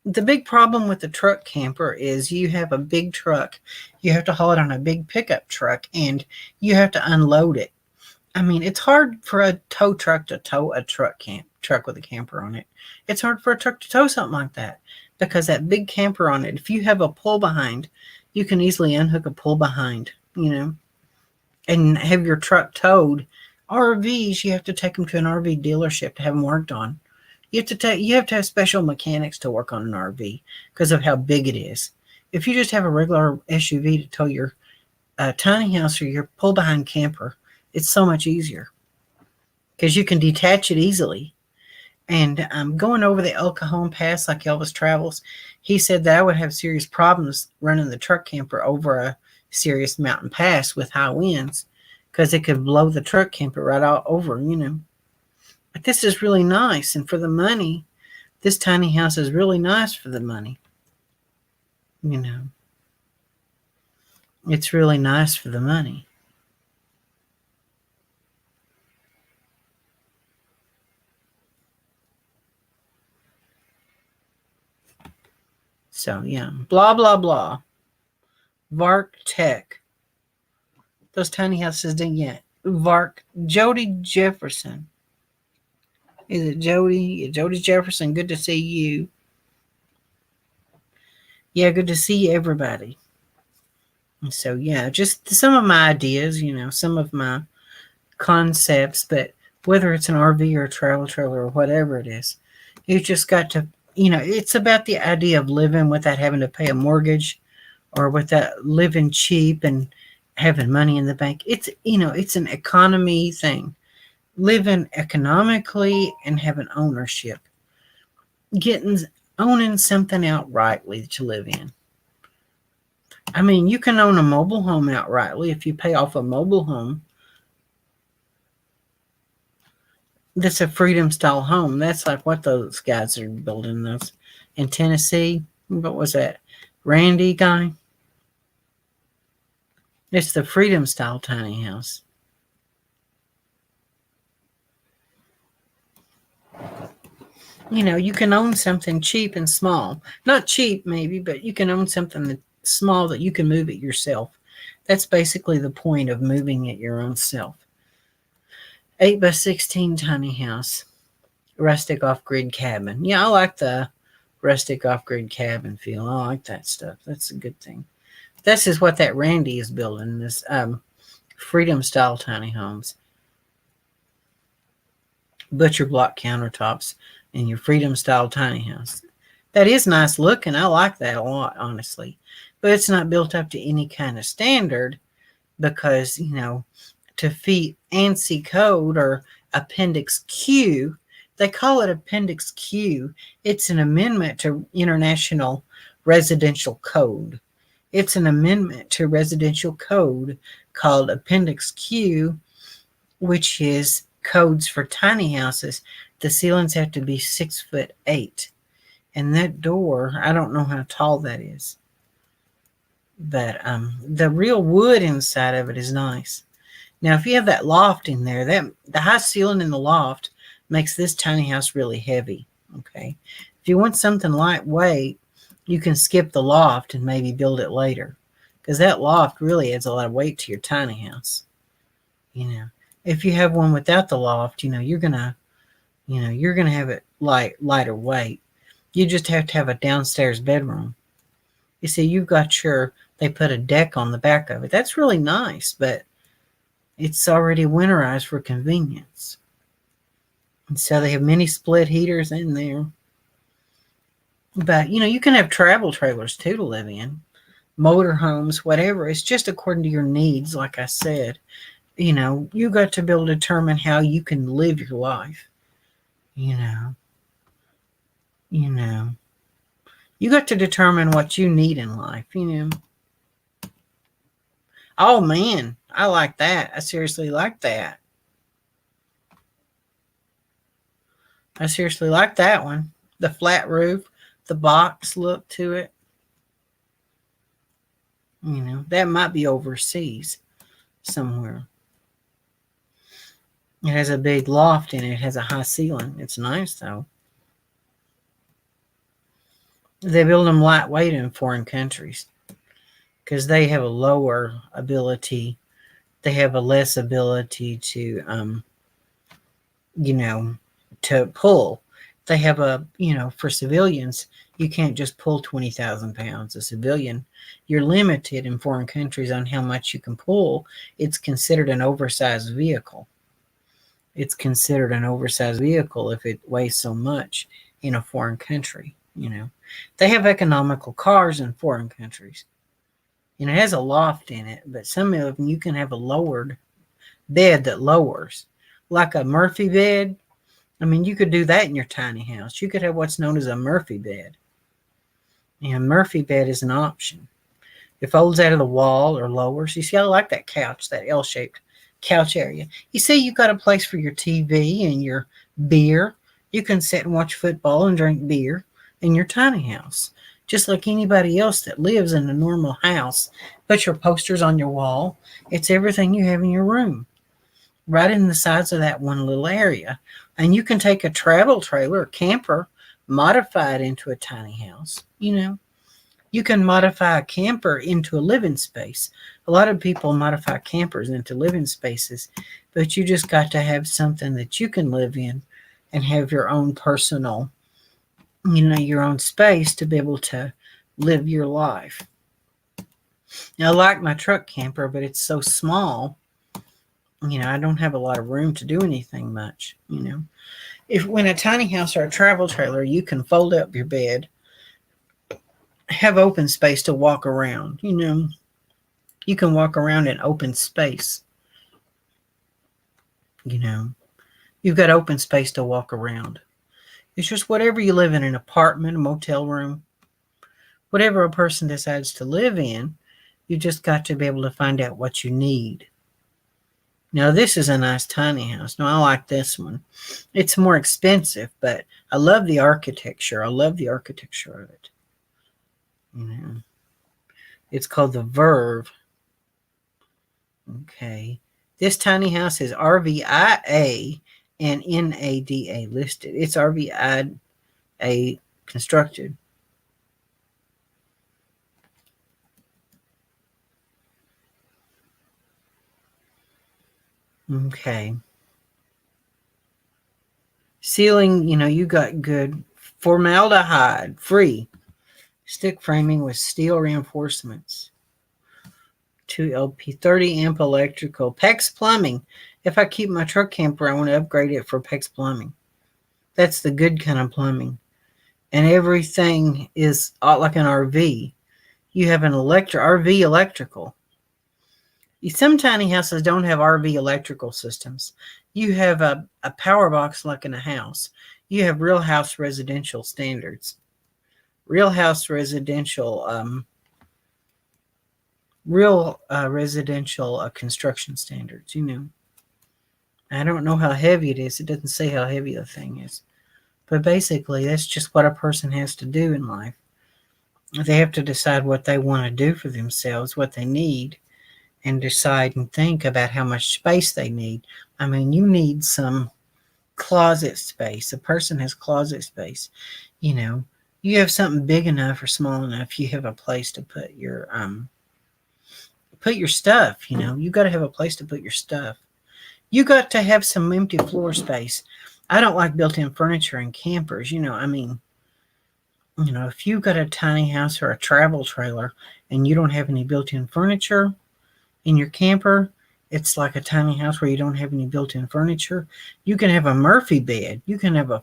The big problem with the truck camper is you have a big truck. You have to haul it on a big pickup truck, and you have to unload it. I mean, it's hard for a tow truck to tow a truck with a camper on it. It's hard for a truck to tow something like that because that big camper on it, if you have a pull behind, you can easily unhook a pull behind, and have your truck towed. RVs, you have to take them to an RV dealership to have them worked on. You have to have special mechanics to work on an RV because of how big it is. If you just have a regular SUV to tow your tiny house or your pull behind camper, it's so much easier. because you can detach it easily. And going over the El Cajon Pass like Elvis travels, he said that I would have serious problems running the truck camper over a serious mountain pass with high winds because it could blow the truck camper right all over, But this is really nice. And for the money, this tiny house is really nice for the money. It's really nice for the money. So, yeah. Blah, blah, blah. Vark Tech. Those tiny houses didn't yet. Vark. Jody Jefferson. Is it Jody? Yeah, Jody Jefferson. Good to see you. Yeah, good to see everybody. And so, yeah, just some of my ideas, some of my concepts, but whether it's an RV or a travel trailer or whatever it is, you just got to, it's about the idea of living without having to pay a mortgage or without living cheap and having money in the bank. It's an economy thing. Living economically and having ownership. Owning something outrightly to live in. I mean, you can own a mobile home outrightly if you pay off a mobile home. That's a freedom style home. That's like what those guys are building those in Tennessee. What was that? Randy guy? It's the freedom style tiny house. You can own something cheap and small. Not cheap, maybe, but you can own something that's small that you can move it yourself. That's basically the point of moving it your own self. 8x16 tiny house. Rustic off-grid cabin. Yeah, I like the rustic off-grid cabin feel. I like that stuff. That's a good thing. This is what that Randy is building, this freedom-style tiny homes. Butcher block countertops in your freedom-style tiny house. That is nice looking. I like that a lot, honestly. But it's not built up to any kind of standard because, to fit ANSI code or Appendix Q, they call it Appendix Q. It's an amendment to International Residential Code. It's an amendment to residential code called Appendix Q, which is codes for tiny houses. The ceilings have to be 6'8". And that door, I don't know how tall that is. But the real wood inside of it is nice. Now, if you have that loft in there, the high ceiling in the loft makes this tiny house really heavy. Okay. If you want something lightweight, you can skip the loft and maybe build it later. Because that loft really adds a lot of weight to your tiny house. If you have one without the loft, you're gonna have it lighter weight. You just have to have a downstairs bedroom. You see, they put a deck on the back of it. That's really nice, but it's already winterized for convenience. And so they have many split heaters in there. But, you can have travel trailers too to live in. Motorhomes, whatever. It's just according to your needs, like I said. You got to be able to determine how you can live your life. You got to determine what you need in life, Oh, man, I like that. I seriously like that. I seriously like that one. The flat roof, the box look to it. That might be overseas somewhere. It has a big loft in it. It has a high ceiling. It's nice, though. They build them lightweight in foreign countries because they have a lower ability. They have a less ability to, to pull. They have for civilians, you can't just pull 20,000 pounds. A civilian, you're limited in foreign countries on how much you can pull. It's considered an oversized vehicle. It's considered an oversized vehicle if it weighs so much in a foreign country. They have economical cars in foreign countries. It has a loft in it, but some of them you can have a lowered bed that lowers. like a Murphy bed. I mean, you could do that in your tiny house. You could have what's known as a Murphy bed. And Murphy bed is an option. It folds out of the wall or lowers. You see, I like that couch, that L-shaped couch area. You see, you've got a place for your TV and your beer. You can sit and watch football and drink beer in your tiny house, just like anybody else that lives in a normal house. Put your posters on your wall. It's everything you have in your room, right in the sides of that one little area. And you can take a travel trailer or camper, modify it into a tiny house. You can modify a camper into a living space. A lot of people modify campers into living spaces, but you just got to have something that you can live in and have your own personal, your own space to be able to live your life. Now, I like my truck camper, but it's so small, I don't have a lot of room to do anything much, If when a tiny house or a travel trailer, you can fold up your bed, have open space to walk around, you can walk around in open space, you've got open space to walk around. It's just whatever you live in, an apartment, a motel room, whatever a person decides to live in, you just got to be able to find out what you need. Now, this is a nice tiny house. Now, I like this one. It's more expensive, but I love the architecture. I love the architecture of it. It's called the Verve. Okay. This tiny house is RVIA and NADA listed. It's RVIA constructed. Okay. Ceiling, you got good formaldehyde free stick framing with steel reinforcements. 2 LP, 30 amp electrical. PEX plumbing. If I keep my truck camper, I want to upgrade it for PEX plumbing. That's the good kind of plumbing. And everything is like an RV. You have an RV electrical. Some tiny houses don't have RV electrical systems. You have a power box like in a house. You have real house residential standards. Real house residential, residential construction standards, I don't know how heavy it is. It doesn't say how heavy the thing is. But basically, that's just what a person has to do in life. They have to decide what they want to do for themselves, what they need, and decide and think about how much space they need. I mean, you need some closet space. A person has closet space. You have something big enough or small enough, you have a place to put your stuff. You got to have a place to put your stuff. You got to have some empty floor space. I don't like built-in furniture in campers. If you got a tiny house or a travel trailer and you don't have any built-in furniture in your camper, it's like a tiny house where you don't have any built-in furniture. You can have a Murphy bed. You can have a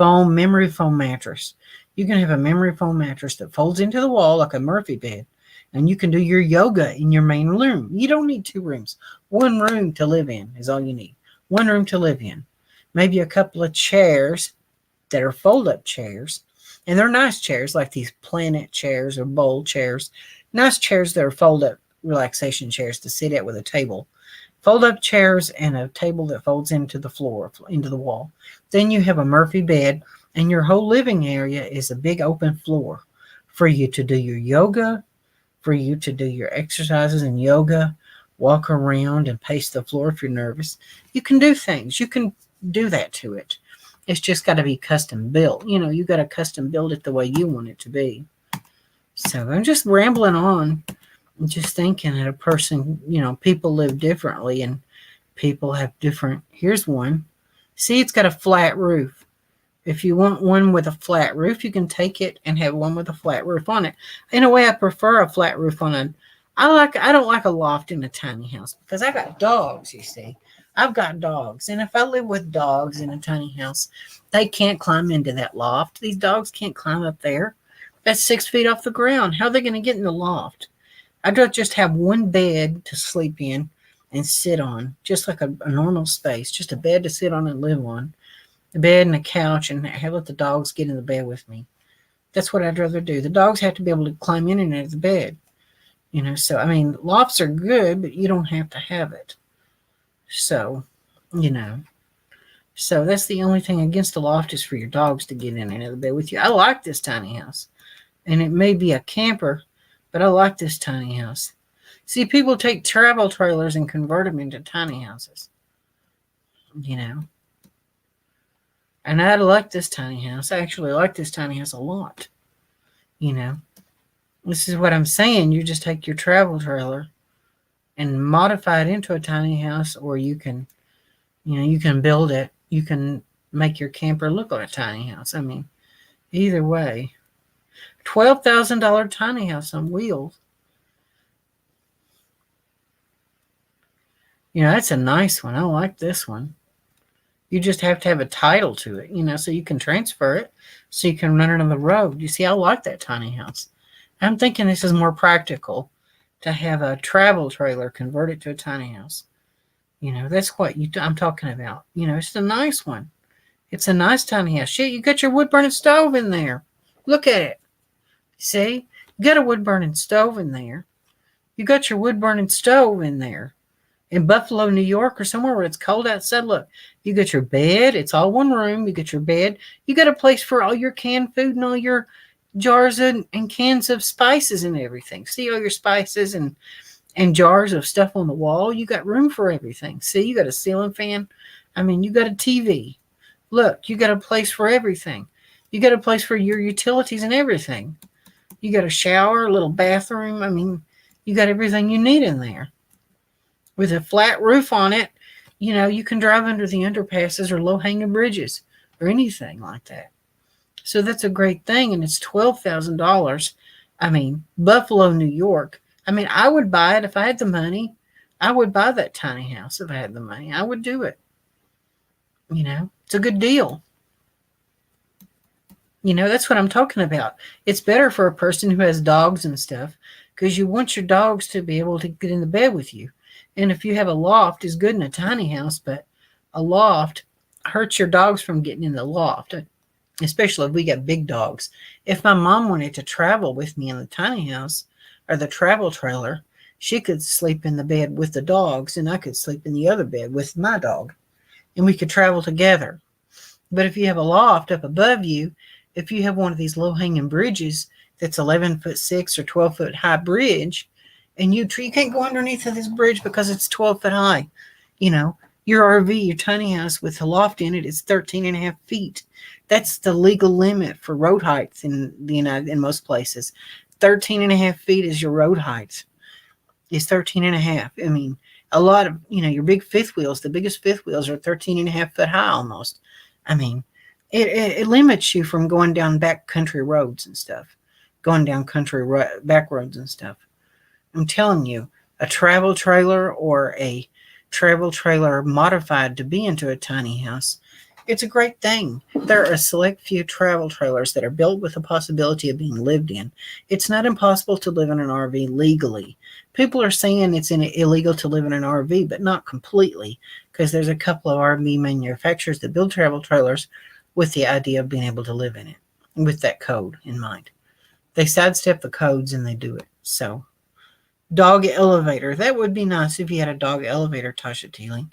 memory foam mattress. You can have a memory foam mattress that folds into the wall like a Murphy bed. And you can do your yoga in your main room. You don't need 2 rooms. 1 room to live in is all you need. 1 room to live in. Maybe a couple of chairs that are fold-up chairs. And they're nice chairs like these Planet chairs or Bowl chairs. Nice chairs that are fold-up relaxation chairs to sit at with a table. Fold-up chairs and a table that folds into the floor, into the wall. Then you have a Murphy bed, and your whole living area is a big open floor for you to do your yoga, for you to do your exercises and yoga, walk around and pace the floor if you're nervous. You can do things. You can do that to it. It's just got to be custom built. You got to custom build it the way you want it to be. So I'm just rambling on. Just thinking that a person, people live differently and people have different. Here's one. See, it's got a flat roof. If you want one with a flat roof, you can take it and have one with a flat roof on it. In a way, I prefer a flat roof on a. I don't like a loft in a tiny house because I got dogs. You see, I've got dogs, and if I live with dogs in a tiny house, they can't climb into that loft. These dogs can't climb up there. That's 6 feet off the ground. How are they going to get in the loft? I'd just have one bed to sleep in and sit on, just like a normal space, just a bed to sit on and live on, a bed and a couch, and let the dogs get in the bed with me. That's what I'd rather do. The dogs have to be able to climb in and out of the bed. So I mean, lofts are good, but you don't have to have it. So, you know, so that's the only thing against the loft is for your dogs to get in and out of the bed with you. I like this tiny house, and it may be a camper, but I like this tiny house. See, people take travel trailers and convert them into tiny houses, you know. And I like this tiny house. I actually like this tiny house a lot, you know. This is what I'm saying. You just take your travel trailer and modify it into a tiny house, or you can, you can build it. You can make your camper look like a tiny house. I mean, either way. $12,000 tiny house on wheels. That's a nice one. I like this one. You just have to have a title to it, so you can transfer it, so you can run it on the road. You see, I like that tiny house. I'm thinking this is more practical to have a travel trailer convert it to a tiny house. That's what I'm talking about. It's a nice one. It's a nice tiny house. Shit, you got your wood-burning stove in there. Look at it. See? You got a wood-burning stove in there. You got your wood-burning stove in there. In Buffalo, New York, or somewhere where it's cold outside, look, you got your bed. It's all one room. You got your bed. You got a place for all your canned food and all your jars and cans of spices and everything. See, all your spices and jars of stuff on the wall. You got room for everything. See, you got a ceiling fan. I mean, you got a TV. Look, you got a place for everything. You got a place for your utilities and everything. You got a shower, a little bathroom. I mean, you got everything you need in there. With a flat roof on it, you can drive under the underpasses or low-hanging bridges or anything like that. So that's a great thing, and it's $12,000. I mean, Buffalo, New York. I mean, I would buy it if I had the money. I would buy that tiny house if I had the money. I would do it. It's a good deal. That's what I'm talking about. It's better for a person who has dogs and stuff because you want your dogs to be able to get in the bed with you. And if you have a loft, it's good in a tiny house, but a loft hurts your dogs from getting in the loft, especially if we got big dogs. If my mom wanted to travel with me in the tiny house or the travel trailer, she could sleep in the bed with the dogs, and I could sleep in the other bed with my dog, and we could travel together. But if you have a loft up above you, if you have one of these low-hanging bridges that's 11'6" or 12-foot high bridge, and you can't go underneath of this bridge because it's 12 foot high. Your RV, your tiny house with a loft in it is 13 and a half feet. That's the legal limit for road heights in in most places. 13 and a half feet is your road height. It's 13 and a half. I mean, a lot of, your big fifth wheels, the biggest fifth wheels are 13 and a half foot high almost. I mean, it limits you from going down back country roads and stuff, going down back roads and stuff. I'm telling you, a travel trailer or a travel trailer modified to be into a tiny house, it's a great thing. There are a select few travel trailers that are built with the possibility of being lived in. It's not impossible to live in an RV legally. People are saying it's illegal to live in an RV, but not completely, because there's a couple of RV manufacturers that build travel trailers with the idea of being able to live in it, with that code in mind. They sidestep the codes and they do it. So, dog elevator. That would be nice if you had a dog elevator, Tasha Teeling.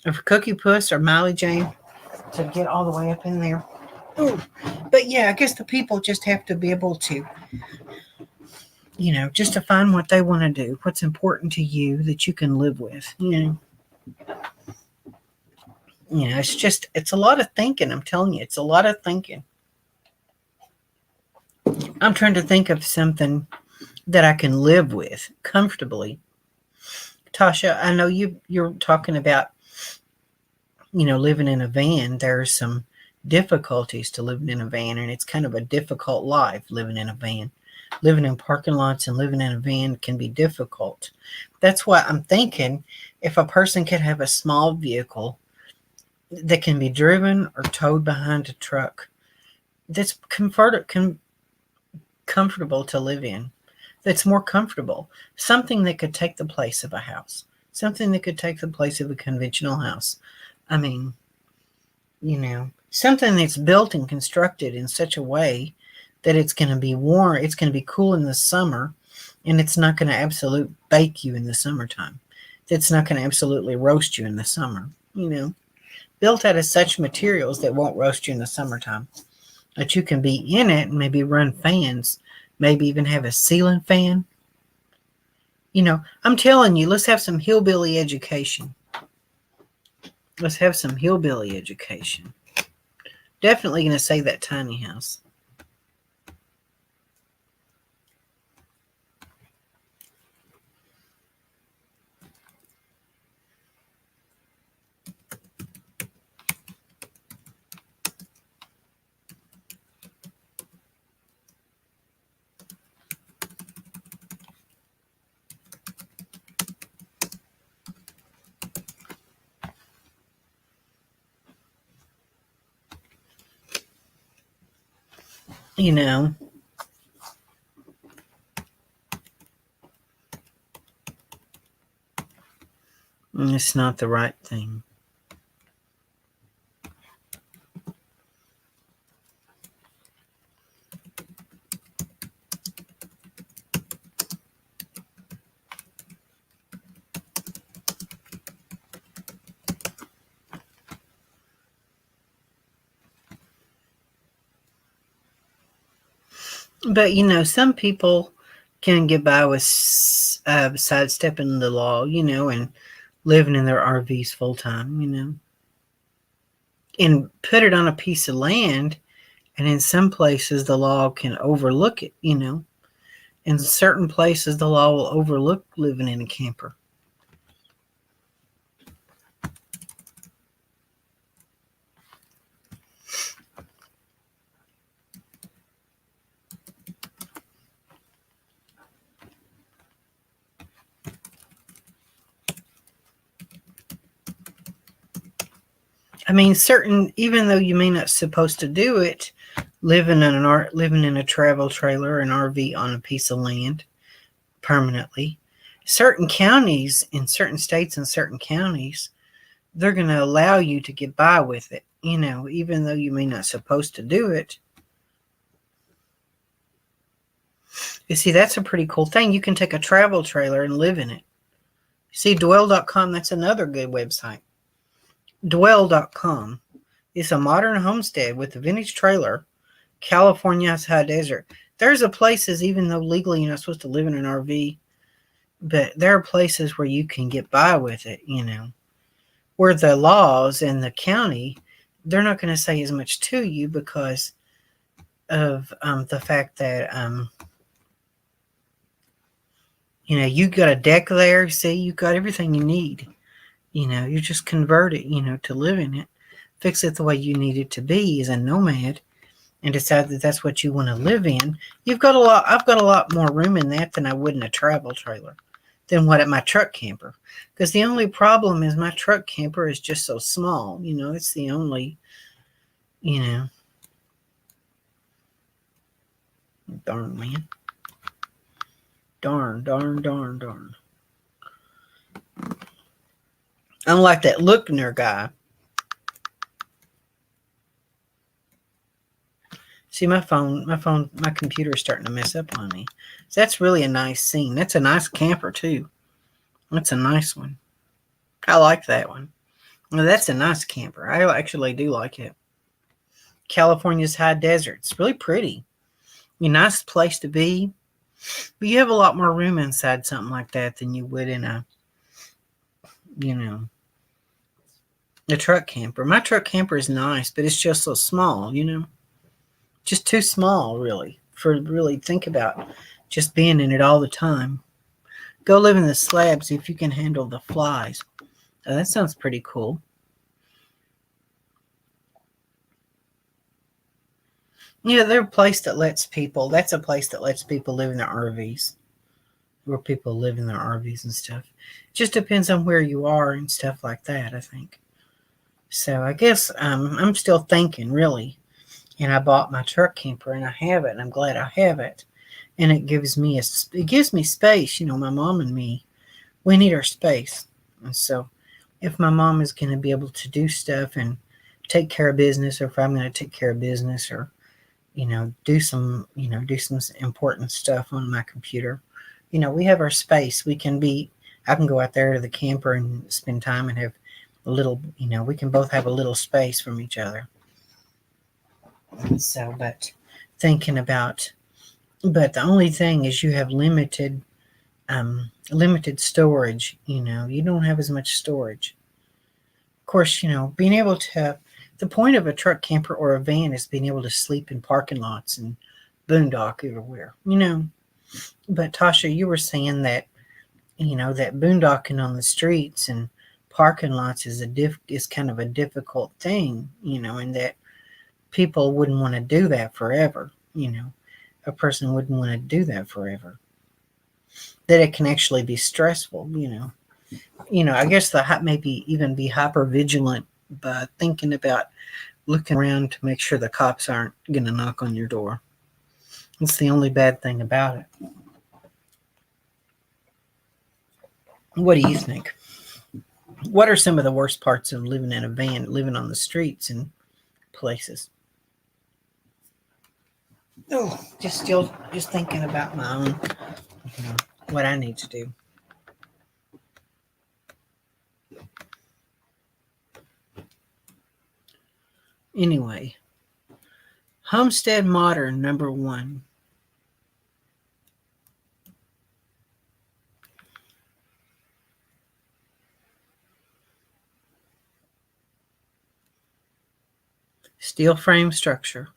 Or for Cookie Puss or Miley Jane to get all the way up in there. Ooh. But yeah, I guess the people just have to be able to, just to find what they want to do, what's important to you that you can live with. It's a lot of thinking. I'm telling you, it's a lot of thinking. I'm trying to think of something that I can live with comfortably. Tasha, I know you're talking about, living in a van. There's some difficulties to living in a van, and it's kind of a difficult life living in a van. Living in parking lots and living in a van can be difficult. That's why I'm thinking if a person could have a small vehicle that can be driven or towed behind a truck that's comfortable to live in, that's more comfortable, something that could take the place of a house, Something that could take the place of a conventional house. I mean, something that's built and constructed in such a way that it's going to be warm, it's going to be cool in the summer, and it's not going to absolute bake you in the summertime. It's not going to absolutely roast you in the summer. Built out of such materials that won't roast you in the summertime. That you can be in it and maybe run fans, maybe even have a ceiling fan. I'm telling you, let's have some hillbilly education. Let's have some hillbilly education. Definitely going to save that tiny house. It's not the right thing. But some people can get by with sidestepping the law, and living in their RVs full time, and put it on a piece of land. And in some places, the law can overlook it, In certain places, the law will overlook living in a camper. I mean, even though you may not supposed to do it, living in a travel trailer, an RV on a piece of land permanently, certain counties in certain states and certain counties, they're going to allow you to get by with it, even though you may not supposed to do it. You see, that's a pretty cool thing. You can take a travel trailer and live in it. See, dwell.com, that's another good website. Dwell.com. It's a modern homestead with a vintage trailer, California's high desert. There's places, even though legally you're not supposed to live in an RV, but there are places where you can get by with it, where the laws in the county, they're not going to say as much to you because of the fact that, you got a deck there. See, you got everything you need. You just convert it, to live in it. Fix it the way you need it to be as a nomad and decide that that's what you want to live in. I've got a lot more room in that than I would in a travel trailer than what at my truck camper. Because the only problem is my truck camper is just so small. It's the only, darn, man. Darn. I'm like that Lookner guy. See, my computer is starting to mess up on me. So that's really a nice scene. That's a nice camper, too. That's a nice one. I like that one. Well, that's a nice camper. I actually do like it. California's high desert. It's really pretty. A nice place to be. But you have a lot more room inside something like that than you would in a truck camper. My truck camper is nice, but it's just so small, Just too small, really, for really think about just being in it all the time. Go live in the slab, see if you can handle the flies. Oh, that sounds pretty cool. They're a place that lets people, that's a place that lets people live in their RVs. Where people live in their RVs and stuff. It just depends on where you are and stuff like that, I think. So I guess I'm still thinking, really. And I bought my truck camper, and I have it, and I'm glad I have it. And it gives me space. My mom and me, we need our space. And so if my mom is going to be able to do stuff and take care of business, or if I'm going to take care of business, or do some important stuff on my computer, we have our space. I can go out there to the camper and spend time and have a little, we can both have a little space from each other. So, thinking about, but the only thing is you have limited storage. You don't have as much storage. Of course, being able to, the point of a truck, camper, or a van is being able to sleep in parking lots and boondock everywhere. But Tasha, you were saying that that boondocking on the streets and parking lots is kind of a difficult thing, and that people wouldn't want to do that forever. A person wouldn't want to do that forever. That it can actually be stressful. I guess maybe even be hyper vigilant by thinking about looking around to make sure the cops aren't going to knock on your door. It's the only bad thing about it. What do you think? What are some of the worst parts of living in a van, living on the streets and places? Oh, just thinking about my own, what I need to do. Anyway, Homestead Modern #1. Steel frame structure.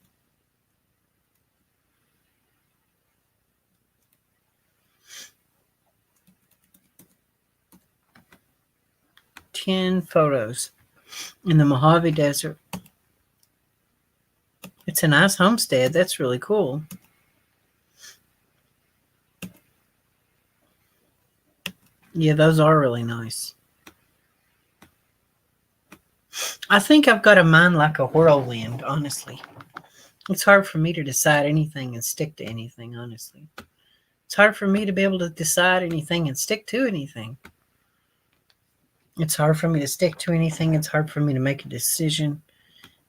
Ten photos in the Mojave Desert. It's a nice homestead. That's really cool. Yeah, those are really nice. I think I've got a mind like a whirlwind, honestly. It's hard for me to decide anything and stick to anything, honestly. It's hard for me to be able to decide anything and stick to anything. It's hard for me to stick to anything. It's hard for me to make a decision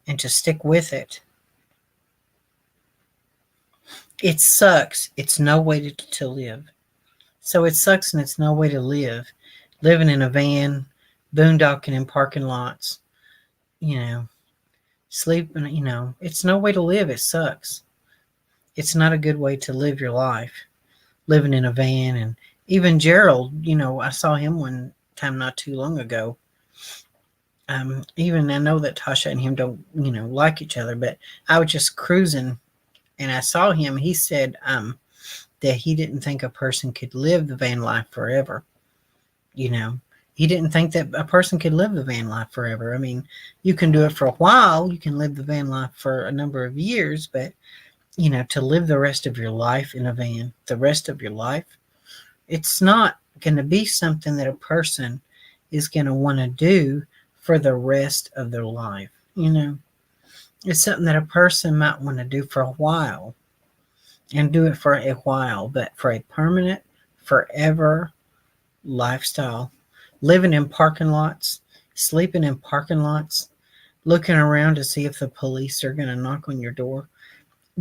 and to stick with it. It sucks. It's no way to live. So it sucks and it's no way to live. Living in a van, boondocking in parking lots, sleeping, it's no way to live. It sucks. It's not a good way to live your life. Living in a van. And even Gerald, I saw him one time not too long ago. Even I know that Tasha and him don't, like each other, but I was just cruising and I saw him. He said that he didn't think a person could live the van life forever. He didn't think that a person could live the van life forever. I mean, you can do it for a while. You can live the van life for a number of years, but, to live the rest of your life in a van, the rest of your life, it's not going to be something that a person is going to want to do for the rest of their life. It's something that a person might want to do for a while and do it for a while, but for a permanent, forever lifestyle, living in parking lots, sleeping in parking lots, looking around to see if the police are going to knock on your door,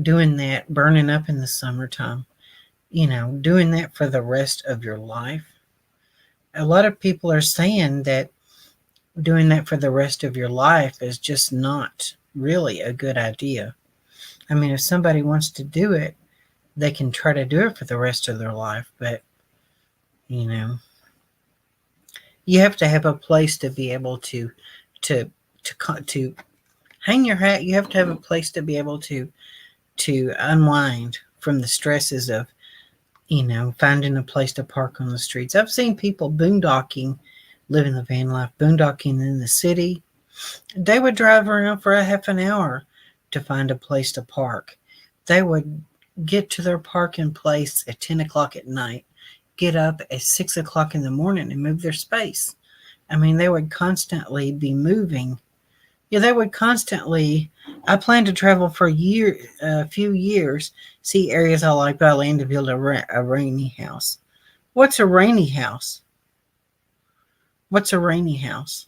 doing that, burning up in the summertime, doing that for the rest of your life. A lot of people are saying that doing that for the rest of your life is just not really a good idea. I mean, if somebody wants to do it, they can try to do it for the rest of their life, but, you have to have a place to be able to hang your hat. You have to have a place to be able to unwind from the stresses of, finding a place to park on the streets. I've seen people boondocking, living the van life, boondocking in the city. They would drive around for a half an hour to find a place to park. They would get to their parking place at 10 o'clock at night, get up at 6 o'clock in the morning and move their space. I mean, they would constantly be moving. Yeah, they would constantly. I plan to travel for a few years, see areas I like, but I plan to build a rainy house. What's a rainy house? What's a rainy house?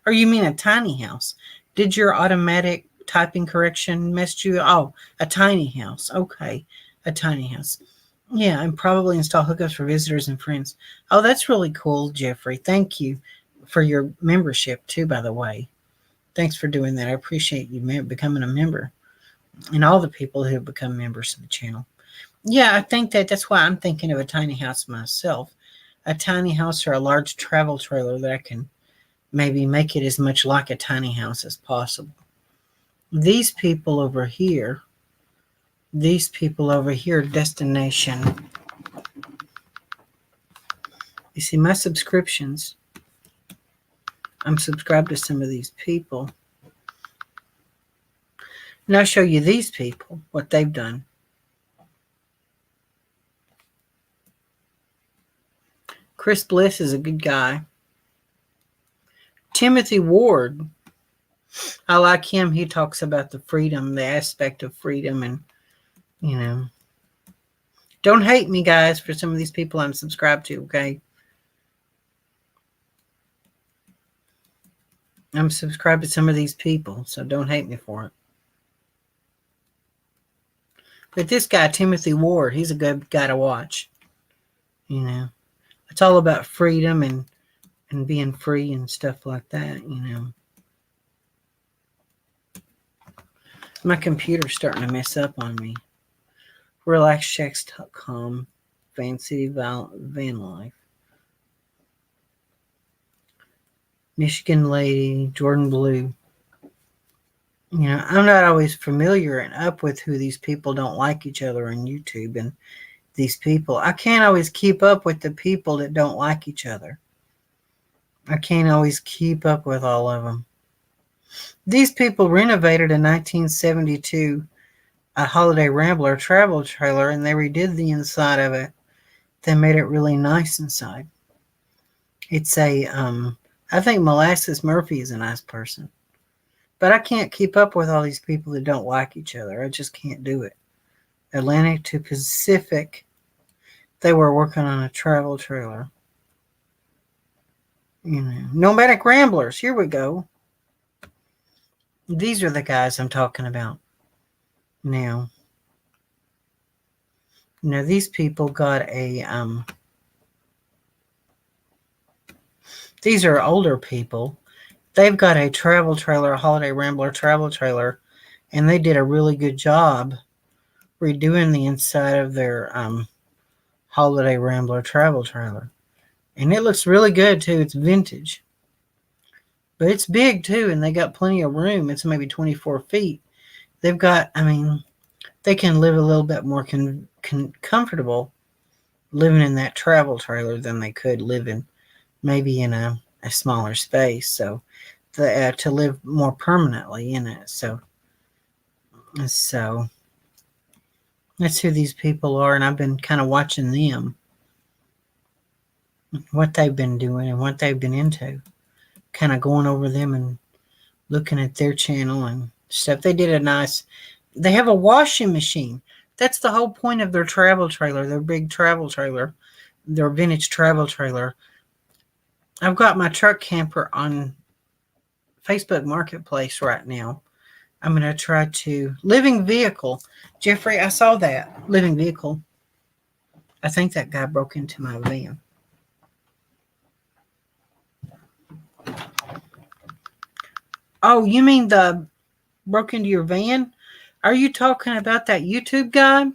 Or you mean a tiny house? Did your automatic typing correction mess you? Oh, a tiny house. Okay, a tiny house. Yeah, and probably install hookups for visitors and friends. Oh, that's really cool, Jeffrey. Thank you for your membership too, by the way. Thanks for doing that. I appreciate you becoming a member and all the people who have become members of the channel. Yeah, I think that's why I'm thinking of a tiny house myself. A tiny house or a large travel trailer that I can maybe make it as much like a tiny house as possible. These people over here, destination. You see, my subscriptions, I'm subscribed to some of these people. And I'll show you these people, what they've done. Chris Bliss is a good guy. Timothy Ward, I like him. He talks about the freedom, the aspect of freedom, and, you know. Don't hate me, guys, for some of these people I'm subscribed to, okay? I'm subscribed to some of these people, so don't hate me for it. But this guy, Timothy Ward, he's a good guy to watch. You know, it's all about freedom and being free and stuff like that, you know. My computer's starting to mess up on me. RelaxChecks.com, Van City Van Life. Michigan Lady, Jordan Blue. You know, I'm not always familiar and up with who these people don't like each other on YouTube, and these people, I can't always keep up with the people that don't like each other. I can't always keep up with all of them. These people renovated a 1972 Holiday Rambler travel trailer, and they redid the inside of it. They made it really nice inside. It's a, I think Molasses Murphy is a nice person. But I can't keep up with all these people that don't like each other. I just can't do it. Atlantic to Pacific, they were working on a travel trailer. You know, Nomadic Ramblers, here we go. These are the guys I'm talking about now. Now, these people got a, these are older people. They've got a travel trailer, a Holiday Rambler travel trailer, and they did a really good job redoing the inside of their Holiday Rambler travel trailer. And it looks really good, too. It's vintage. But it's big, too, and they got plenty of room. It's maybe 24 feet. They've got, I mean, they can live a little bit more comfortable living in that travel trailer than they could live in maybe in a smaller space. So to live more permanently in it. So that's who these people are, and I've been kind of watching them, what they've been doing and what they've been into, kind of going over them and looking at their channel and stuff. They have a washing machine. That's the whole point of their travel trailer, their big travel trailer, their vintage travel trailer. I've got my truck camper on Facebook Marketplace right now. I'm going to try to... Living vehicle. Jeffrey, I saw that. Living vehicle. I think that guy broke into my van. Oh, you mean the broke into your van? Are you talking about that YouTube guy?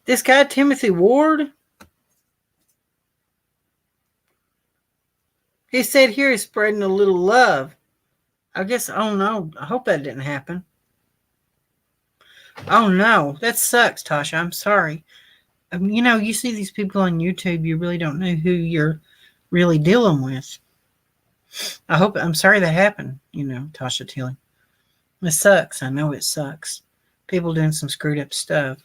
This guy, Timothy Ward? He said here he's spreading a little love. I guess, oh no, I hope that didn't happen. Oh no, that sucks, Tasha. I'm sorry. You know, you see these people on YouTube, you really don't know who you're really dealing with. I'm sorry that happened, you know, Tasha Tilly. It sucks. I know it sucks. People doing some screwed up stuff.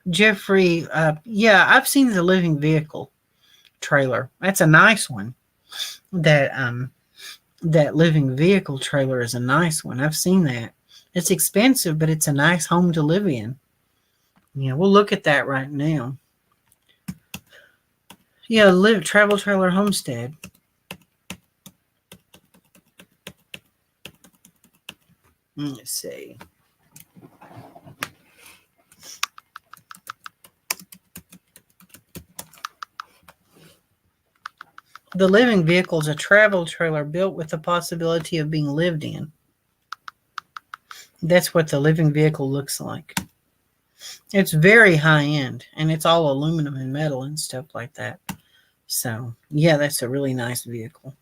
Jeffrey, yeah, I've seen the living vehicle trailer. That's a nice one. That living vehicle trailer is a nice one. I've seen that. It's expensive, but it's a nice home to live in. Yeah, we'll look at that right now. Yeah, travel trailer homestead. Let's see. The living vehicle is a travel trailer built with the possibility of being lived in. That's what the living vehicle looks like. It's very high end, and it's all aluminum and metal and stuff like that. So, yeah, that's a really nice vehicle.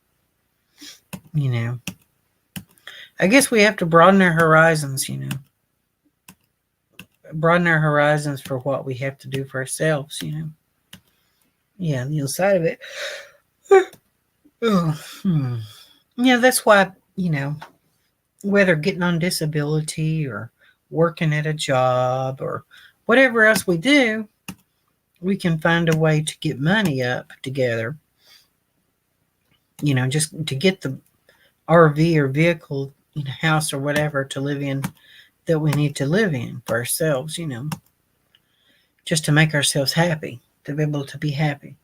You know, I guess we have to broaden our horizons, you know. Broaden our horizons for what we have to do for ourselves, you know. Yeah, the other side of it. Yeah, that's why, you know, whether getting on disability or working at a job or whatever else we do, we can find a way to get money up together. You know, just to get the RV or vehicle, you know, house or whatever to live in that we need to live in for ourselves, you know, just to make ourselves happy, to be able to be happy.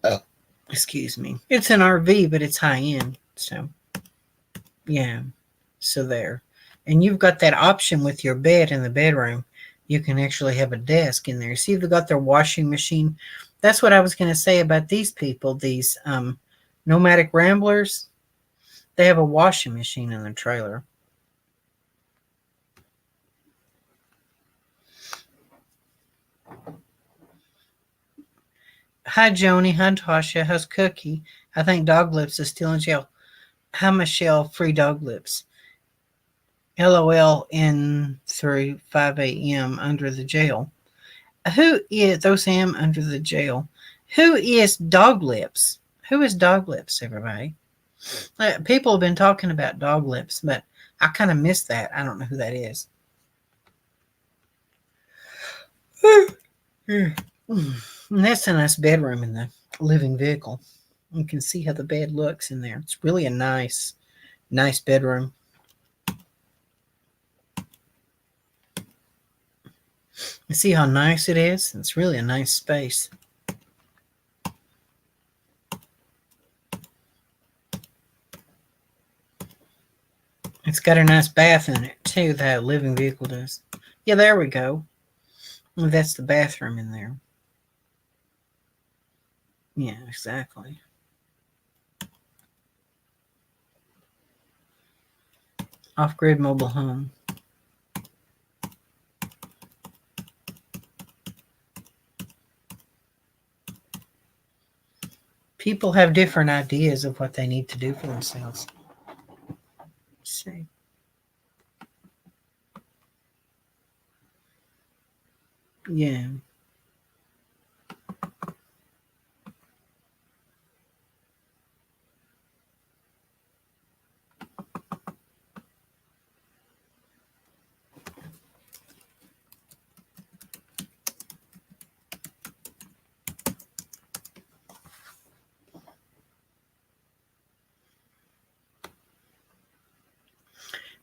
Oh, excuse me. It's an RV, but it's high end. So, yeah. So there. And you've got that option with your bed in the bedroom. You can actually have a desk in there. See, they've got their washing machine. That's what I was going to say about these people, these nomadic ramblers. They have a washing machine in their trailer. Hi, Joni. Hi, Tasha. How's Cookie? I think Dog Lips is still in jail. Hi, Michelle. Free Dog Lips. LOL in through 5 a.m. under the jail. Who is those Sam under the jail? Who is Dog Lips? Who is Dog Lips, everybody? People have been talking about Dog Lips, but I kind of missed that. I don't know who that is. And that's a nice bedroom in the living vehicle. You can see how the bed looks in there. It's really a nice bedroom. You see how nice it is? It's really a nice space. It's got a nice bath in it, too, that living vehicle does. Yeah, there we go. Well, that's the bathroom in there. Yeah, exactly. Off-grid mobile home. People have different ideas of what they need to do for themselves. Let's see. Yeah.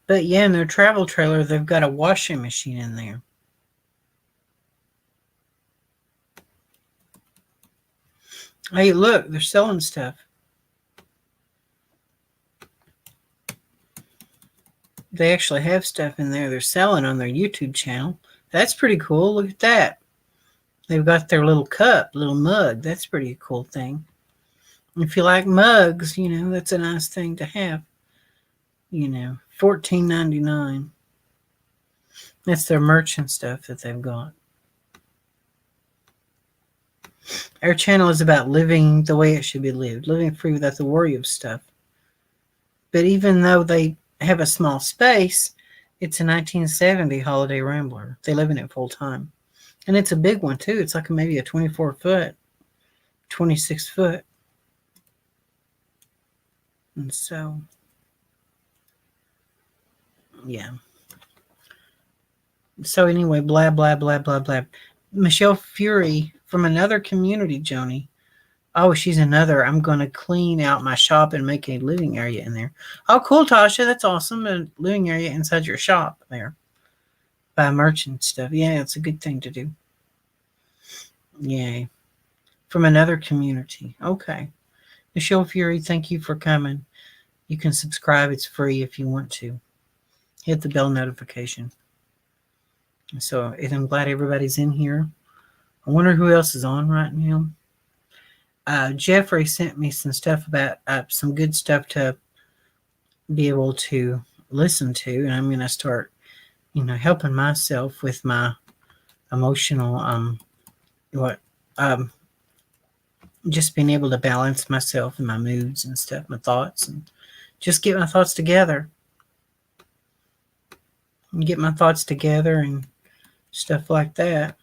But yeah, in their travel trailer, they've got a washing machine in there. Hey, look, they're selling stuff. They actually have stuff in there they're selling on their YouTube channel. That's pretty cool. Look at that. They've got their little cup, little mug. That's pretty cool thing. If you like mugs, you know, that's a nice thing to have. You know, $14.99. That's their merchant stuff that they've got. Our channel is about living the way it should be lived, living free without the worry of stuff. But even though they have a small space, it's a 1970 Holiday Rambler. They live in it full time. And it's a big one, too. It's like maybe a 24-foot, 26-foot. And so, Yeah. So anyway, blah, blah, blah, blah, blah. Michelle Fury from another community, Joni. Oh, she's another. I'm going to clean out my shop and make a living area in there. Oh, cool, Tasha. That's awesome. A living area inside your shop there. Buy merchant stuff. Yeah, it's a good thing to do. Yay. From another community. Okay. Michelle Fury, thank you for coming. You can subscribe. It's free if you want to. Hit the bell notification. So I'm glad everybody's in here. I wonder who else is on right now. Jeffrey sent me some stuff about some good stuff to be able to listen to, and I'm going to start, helping myself with my emotional, just being able to balance myself and my moods and stuff, my thoughts, and just get my thoughts together. And get my thoughts together and stuff like that.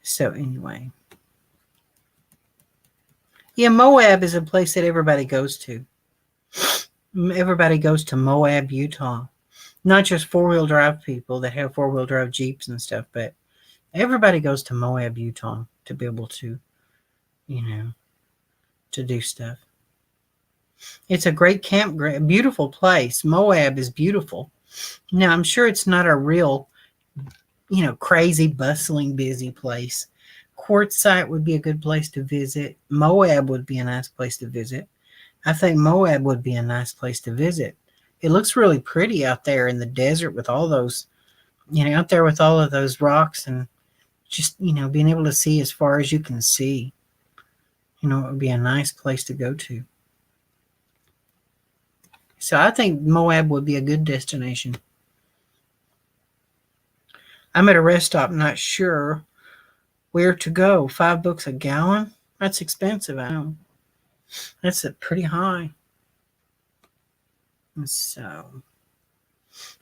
So anyway. Yeah, Moab is a place that everybody goes to. Everybody goes to Moab, Utah. Not just four-wheel drive people that have four-wheel drive Jeeps and stuff, but everybody goes to Moab, Utah to be able to, to do stuff. It's a great campground, beautiful place. Moab is beautiful. Now, I'm sure it's not a real, crazy, bustling, busy place. Quartzsite would be a good place to visit. Moab would be a nice place to visit. I think Moab would be a nice place to visit. It looks really pretty out there in the desert with all those, out there with all of those rocks and just, being able to see as far as you can see. It would be a nice place to go to. So I think Moab would be a good destination. I'm at a rest stop, not sure where to go. $5 a gallon? That's expensive, I know. That's pretty high. So,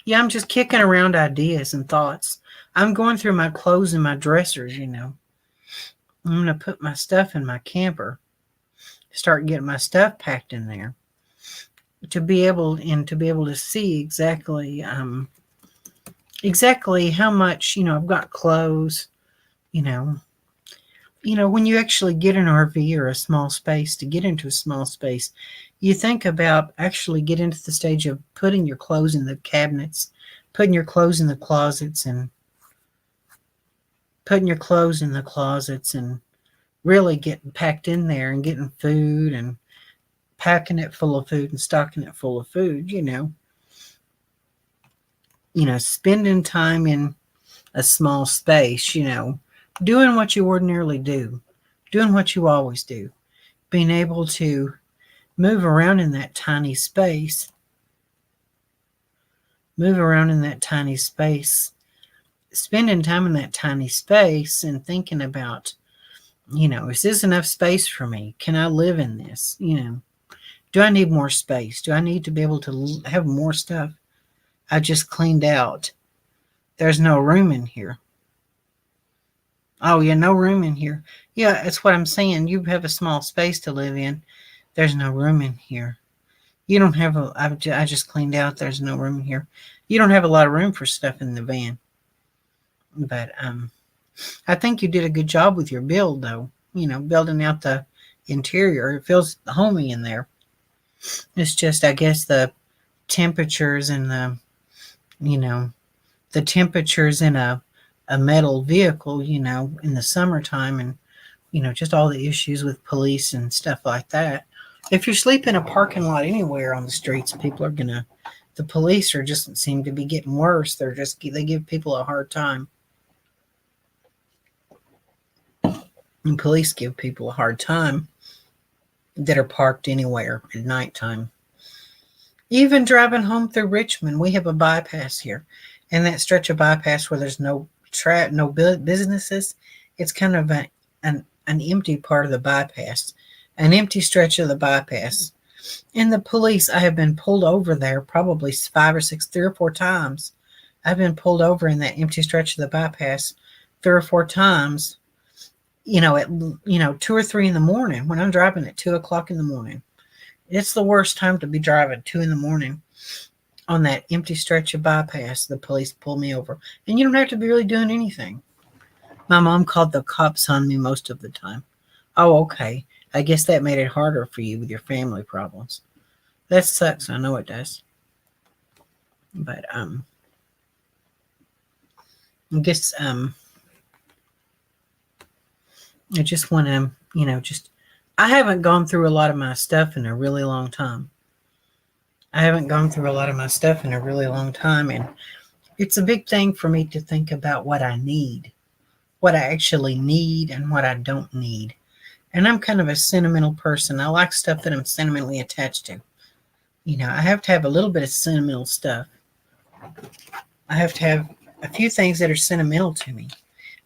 yeah, I'm just kicking around ideas and thoughts. I'm going through my clothes and my dressers, I'm going to put my stuff in my camper. Start getting my stuff packed in there. To be able to see exactly how much, I've got clothes, when you actually get an RV or a small space, to get into a small space, you think about actually get into the stage of putting your clothes in the cabinets, putting your clothes in the closets and really getting packed in there and getting food and packing it full of food and stocking it full of food, spending time in a small space, doing what you ordinarily do, doing what you always do, being able to move around in that tiny space, spending time in that tiny space and thinking about, is this enough space for me? Can I live in this? Do I need more space? Do I need to be able to have more stuff? I just cleaned out. There's no room in here. Oh, yeah, no room in here. Yeah, that's what I'm saying. You have a small space to live in. There's no room in here. You don't have I just cleaned out. There's no room in here. You don't have a lot of room for stuff in the van. But I think you did a good job with your build, though. Building out the interior. It feels homey in there. It's just, I guess, the temperatures and the temperatures in a metal vehicle, in the summertime and, just all the issues with police and stuff like that. If you sleep in a parking lot anywhere on the streets, the police are just seem to be getting worse. They give people a hard time. And police give people a hard time that are parked anywhere at nighttime. Even driving home through Richmond, we have a bypass here. And that stretch of bypass where there's no businesses, it's kind of an empty part of the bypass, an empty stretch of the bypass. And the police, I have been pulled over there probably 5 or 6, 3 or 4 times. I've been pulled over in that empty stretch of the bypass 3 or 4 times at 2 or 3 in the morning, when I'm driving at 2 o'clock in the morning. It's the worst time to be driving 2 in the morning on that empty stretch of bypass. The police pull me over, and you don't have to be really doing anything. My mom called the cops on me most of the time. Oh, okay. I guess that made it harder for you with your family problems. That sucks. I know it does. But I guess I just want to, I haven't gone through a lot of my stuff in a really long time. And it's a big thing for me to think about what I need, what I actually need, and what I don't need. And I'm kind of a sentimental person. I like stuff that I'm sentimentally attached to. I have to have a little bit of sentimental stuff. I have to have a few things that are sentimental to me.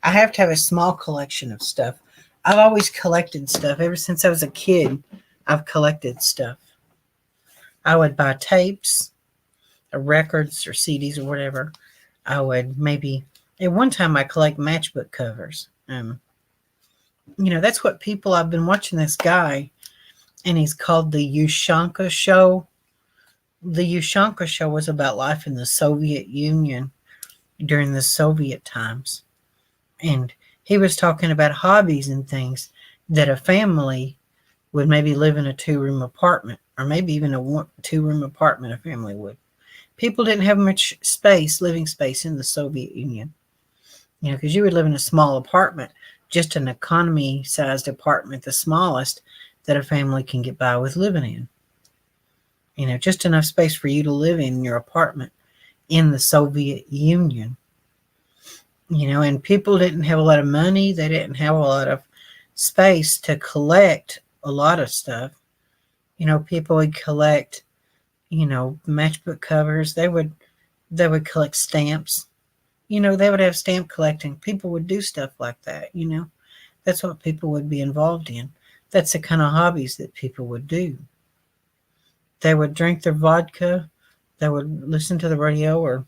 I have to have a small collection of stuff. I've always collected stuff. Ever since I was a kid, I've collected stuff. I would buy tapes, or records, or CDs, or whatever. I would maybe, at one time, I collect matchbook covers. That's what people, I've been watching this guy, and he's called the Ushanka Show. The Ushanka Show was about life in the Soviet Union during the Soviet times. And he was talking about hobbies and things that a family would maybe live in a 2-room apartment, or maybe even a 2-room apartment a family would. People didn't have much space, living space in the Soviet Union. Because you would live in a small apartment, just an economy-sized apartment, the smallest that a family can get by with living in. Just enough space for you to live in your apartment in the Soviet Union. And people didn't have a lot of money. They didn't have a lot of space to collect a lot of stuff. People would collect, matchbook covers. They would collect stamps. They would have stamp collecting. People would do stuff like that, That's what people would be involved in. That's the kind of hobbies that people would do. They would drink their vodka. They would listen to the radio or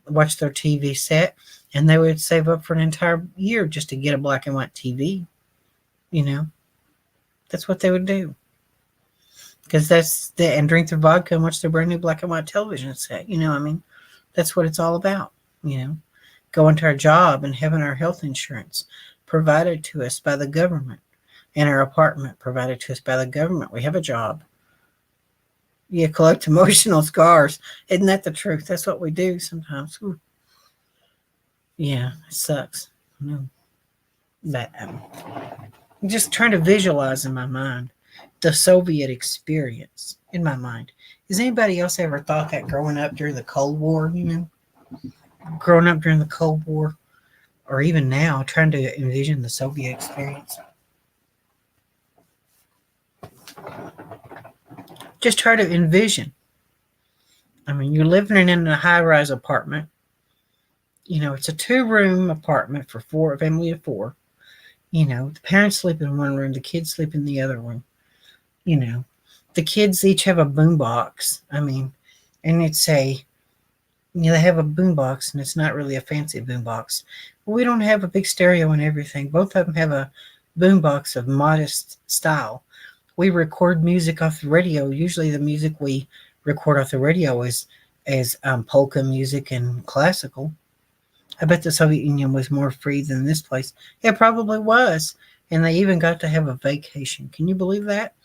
watch their TV set, and they would save up for an entire year just to get a black and white TV. That's what they would do. Because and drink their vodka and watch their brand new black and white television set. That's what it's all about. Going to our job and having our health insurance provided to us by the government, and our apartment provided to us by the government. We have a job. You collect emotional scars. Isn't that the truth? That's what we do sometimes. Ooh. Yeah, it sucks. No. But I'm just trying to visualize in my mind the Soviet experience in my mind. Has anybody else ever thought that growing up during the Cold War, growing up during the Cold War, or even now, trying to envision the Soviet experience? Just try to envision. You're living in a high-rise apartment. It's a 2-room apartment for a family of 4. The parents sleep in one room, the kids sleep in the other room. The kids each have a boombox. And it's they have a boombox, and it's not really a fancy boombox. We don't have a big stereo and everything. Both of them have a boombox of modest style. We record music off the radio. Usually the music we record off the radio is polka music and classical. I bet the Soviet Union was more free than this place. It probably was. And they even got to have a vacation. Can you believe that?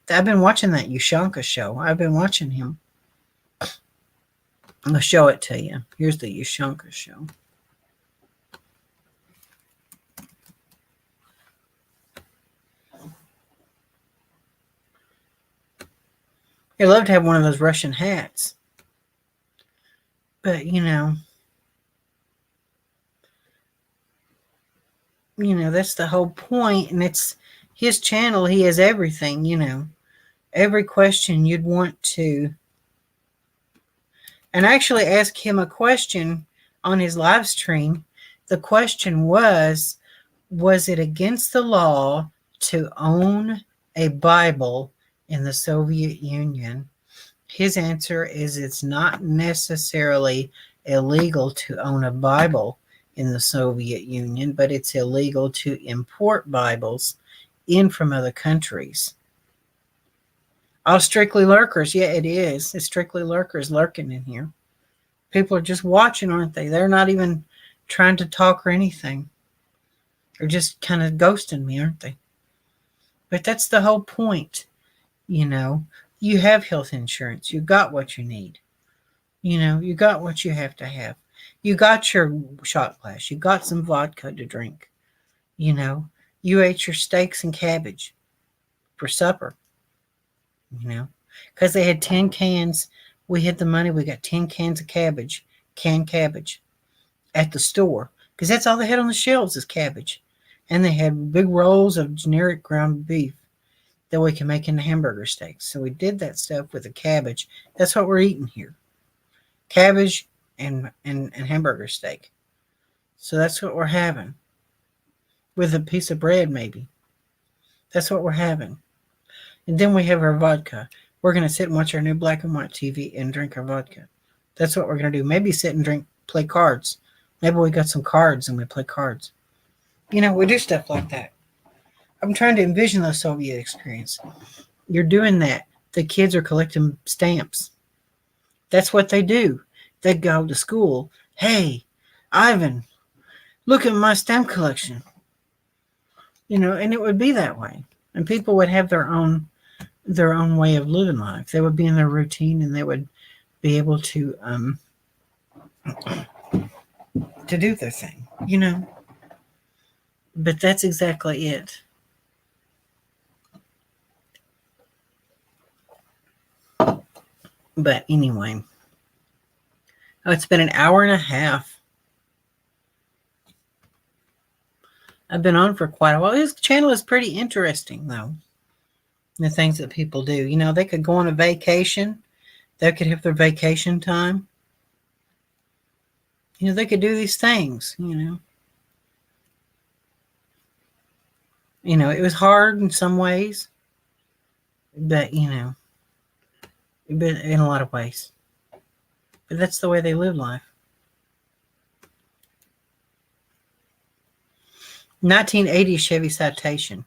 I've been watching that Ushanka show. I've been watching him. I'm going to show it to you. Here's the Ushanka show. I'd love to have one of those Russian hats. But, that's the whole point. And it's his channel. He has everything, every question you'd want to. And I actually asked him a question on his live stream. The question was it against the law to own a Bible in the Soviet Union? His answer is it's not necessarily illegal to own a Bible in the Soviet Union, but it's illegal to import Bibles in from other countries. All strictly lurkers. Yeah, it is. It's strictly lurkers lurking in here. People are just watching, aren't they? They're not even trying to talk or anything. They're just kind of ghosting me, aren't they? But that's the whole point. You have health insurance. You got what you need. You got what you have to have. You got your shot glass. You got some vodka to drink. You ate your steaks and cabbage for supper. Because they had 10 cans. We had the money. We got 10 cans of canned cabbage at the store. Because that's all they had on the shelves is cabbage. And they had big rolls of generic ground beef that we can make into hamburger steaks. So we did that stuff with the cabbage. That's what we're eating here. Cabbage and hamburger steak. So that's what we're having. With a piece of bread, maybe. That's what we're having. And then we have our vodka. We're going to sit and watch our new black and white TV and drink our vodka. That's what we're going to do. Maybe sit and play cards. Maybe we got some cards and we play cards. We do stuff like that. I'm trying to envision the Soviet experience. You're doing that. The kids are collecting stamps. That's what they do. They go to school. Hey, Ivan, look at my stamp collection. And it would be that way. And people would have their own way of living life. They would be in their routine and they would be able to do their thing, But that's exactly it. But anyway, it's been an hour and a half. I've been on for quite a while. His channel is pretty interesting, though. The things that people do. They could go on a vacation. They could have their vacation time. They could do these things, It was hard in some ways. But, but in a lot of ways. But that's the way they live life. 1980 Chevy Citation.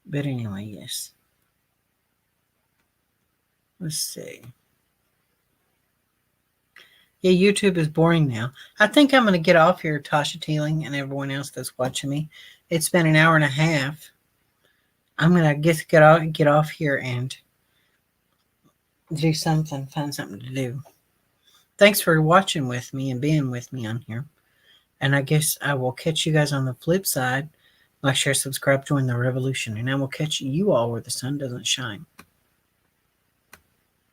But anyway, yes. Let's see. Yeah, YouTube is boring now. I think I'm going to get off here, Tasha Teeling, and everyone else that's watching me. It's been an hour and a half. I'm going to get off here and do something, find something to do. Thanks for watching with me and being with me on here. And I guess I will catch you guys on the flip side. Like, share, subscribe, join the revolution. And I will catch you all where the sun doesn't shine.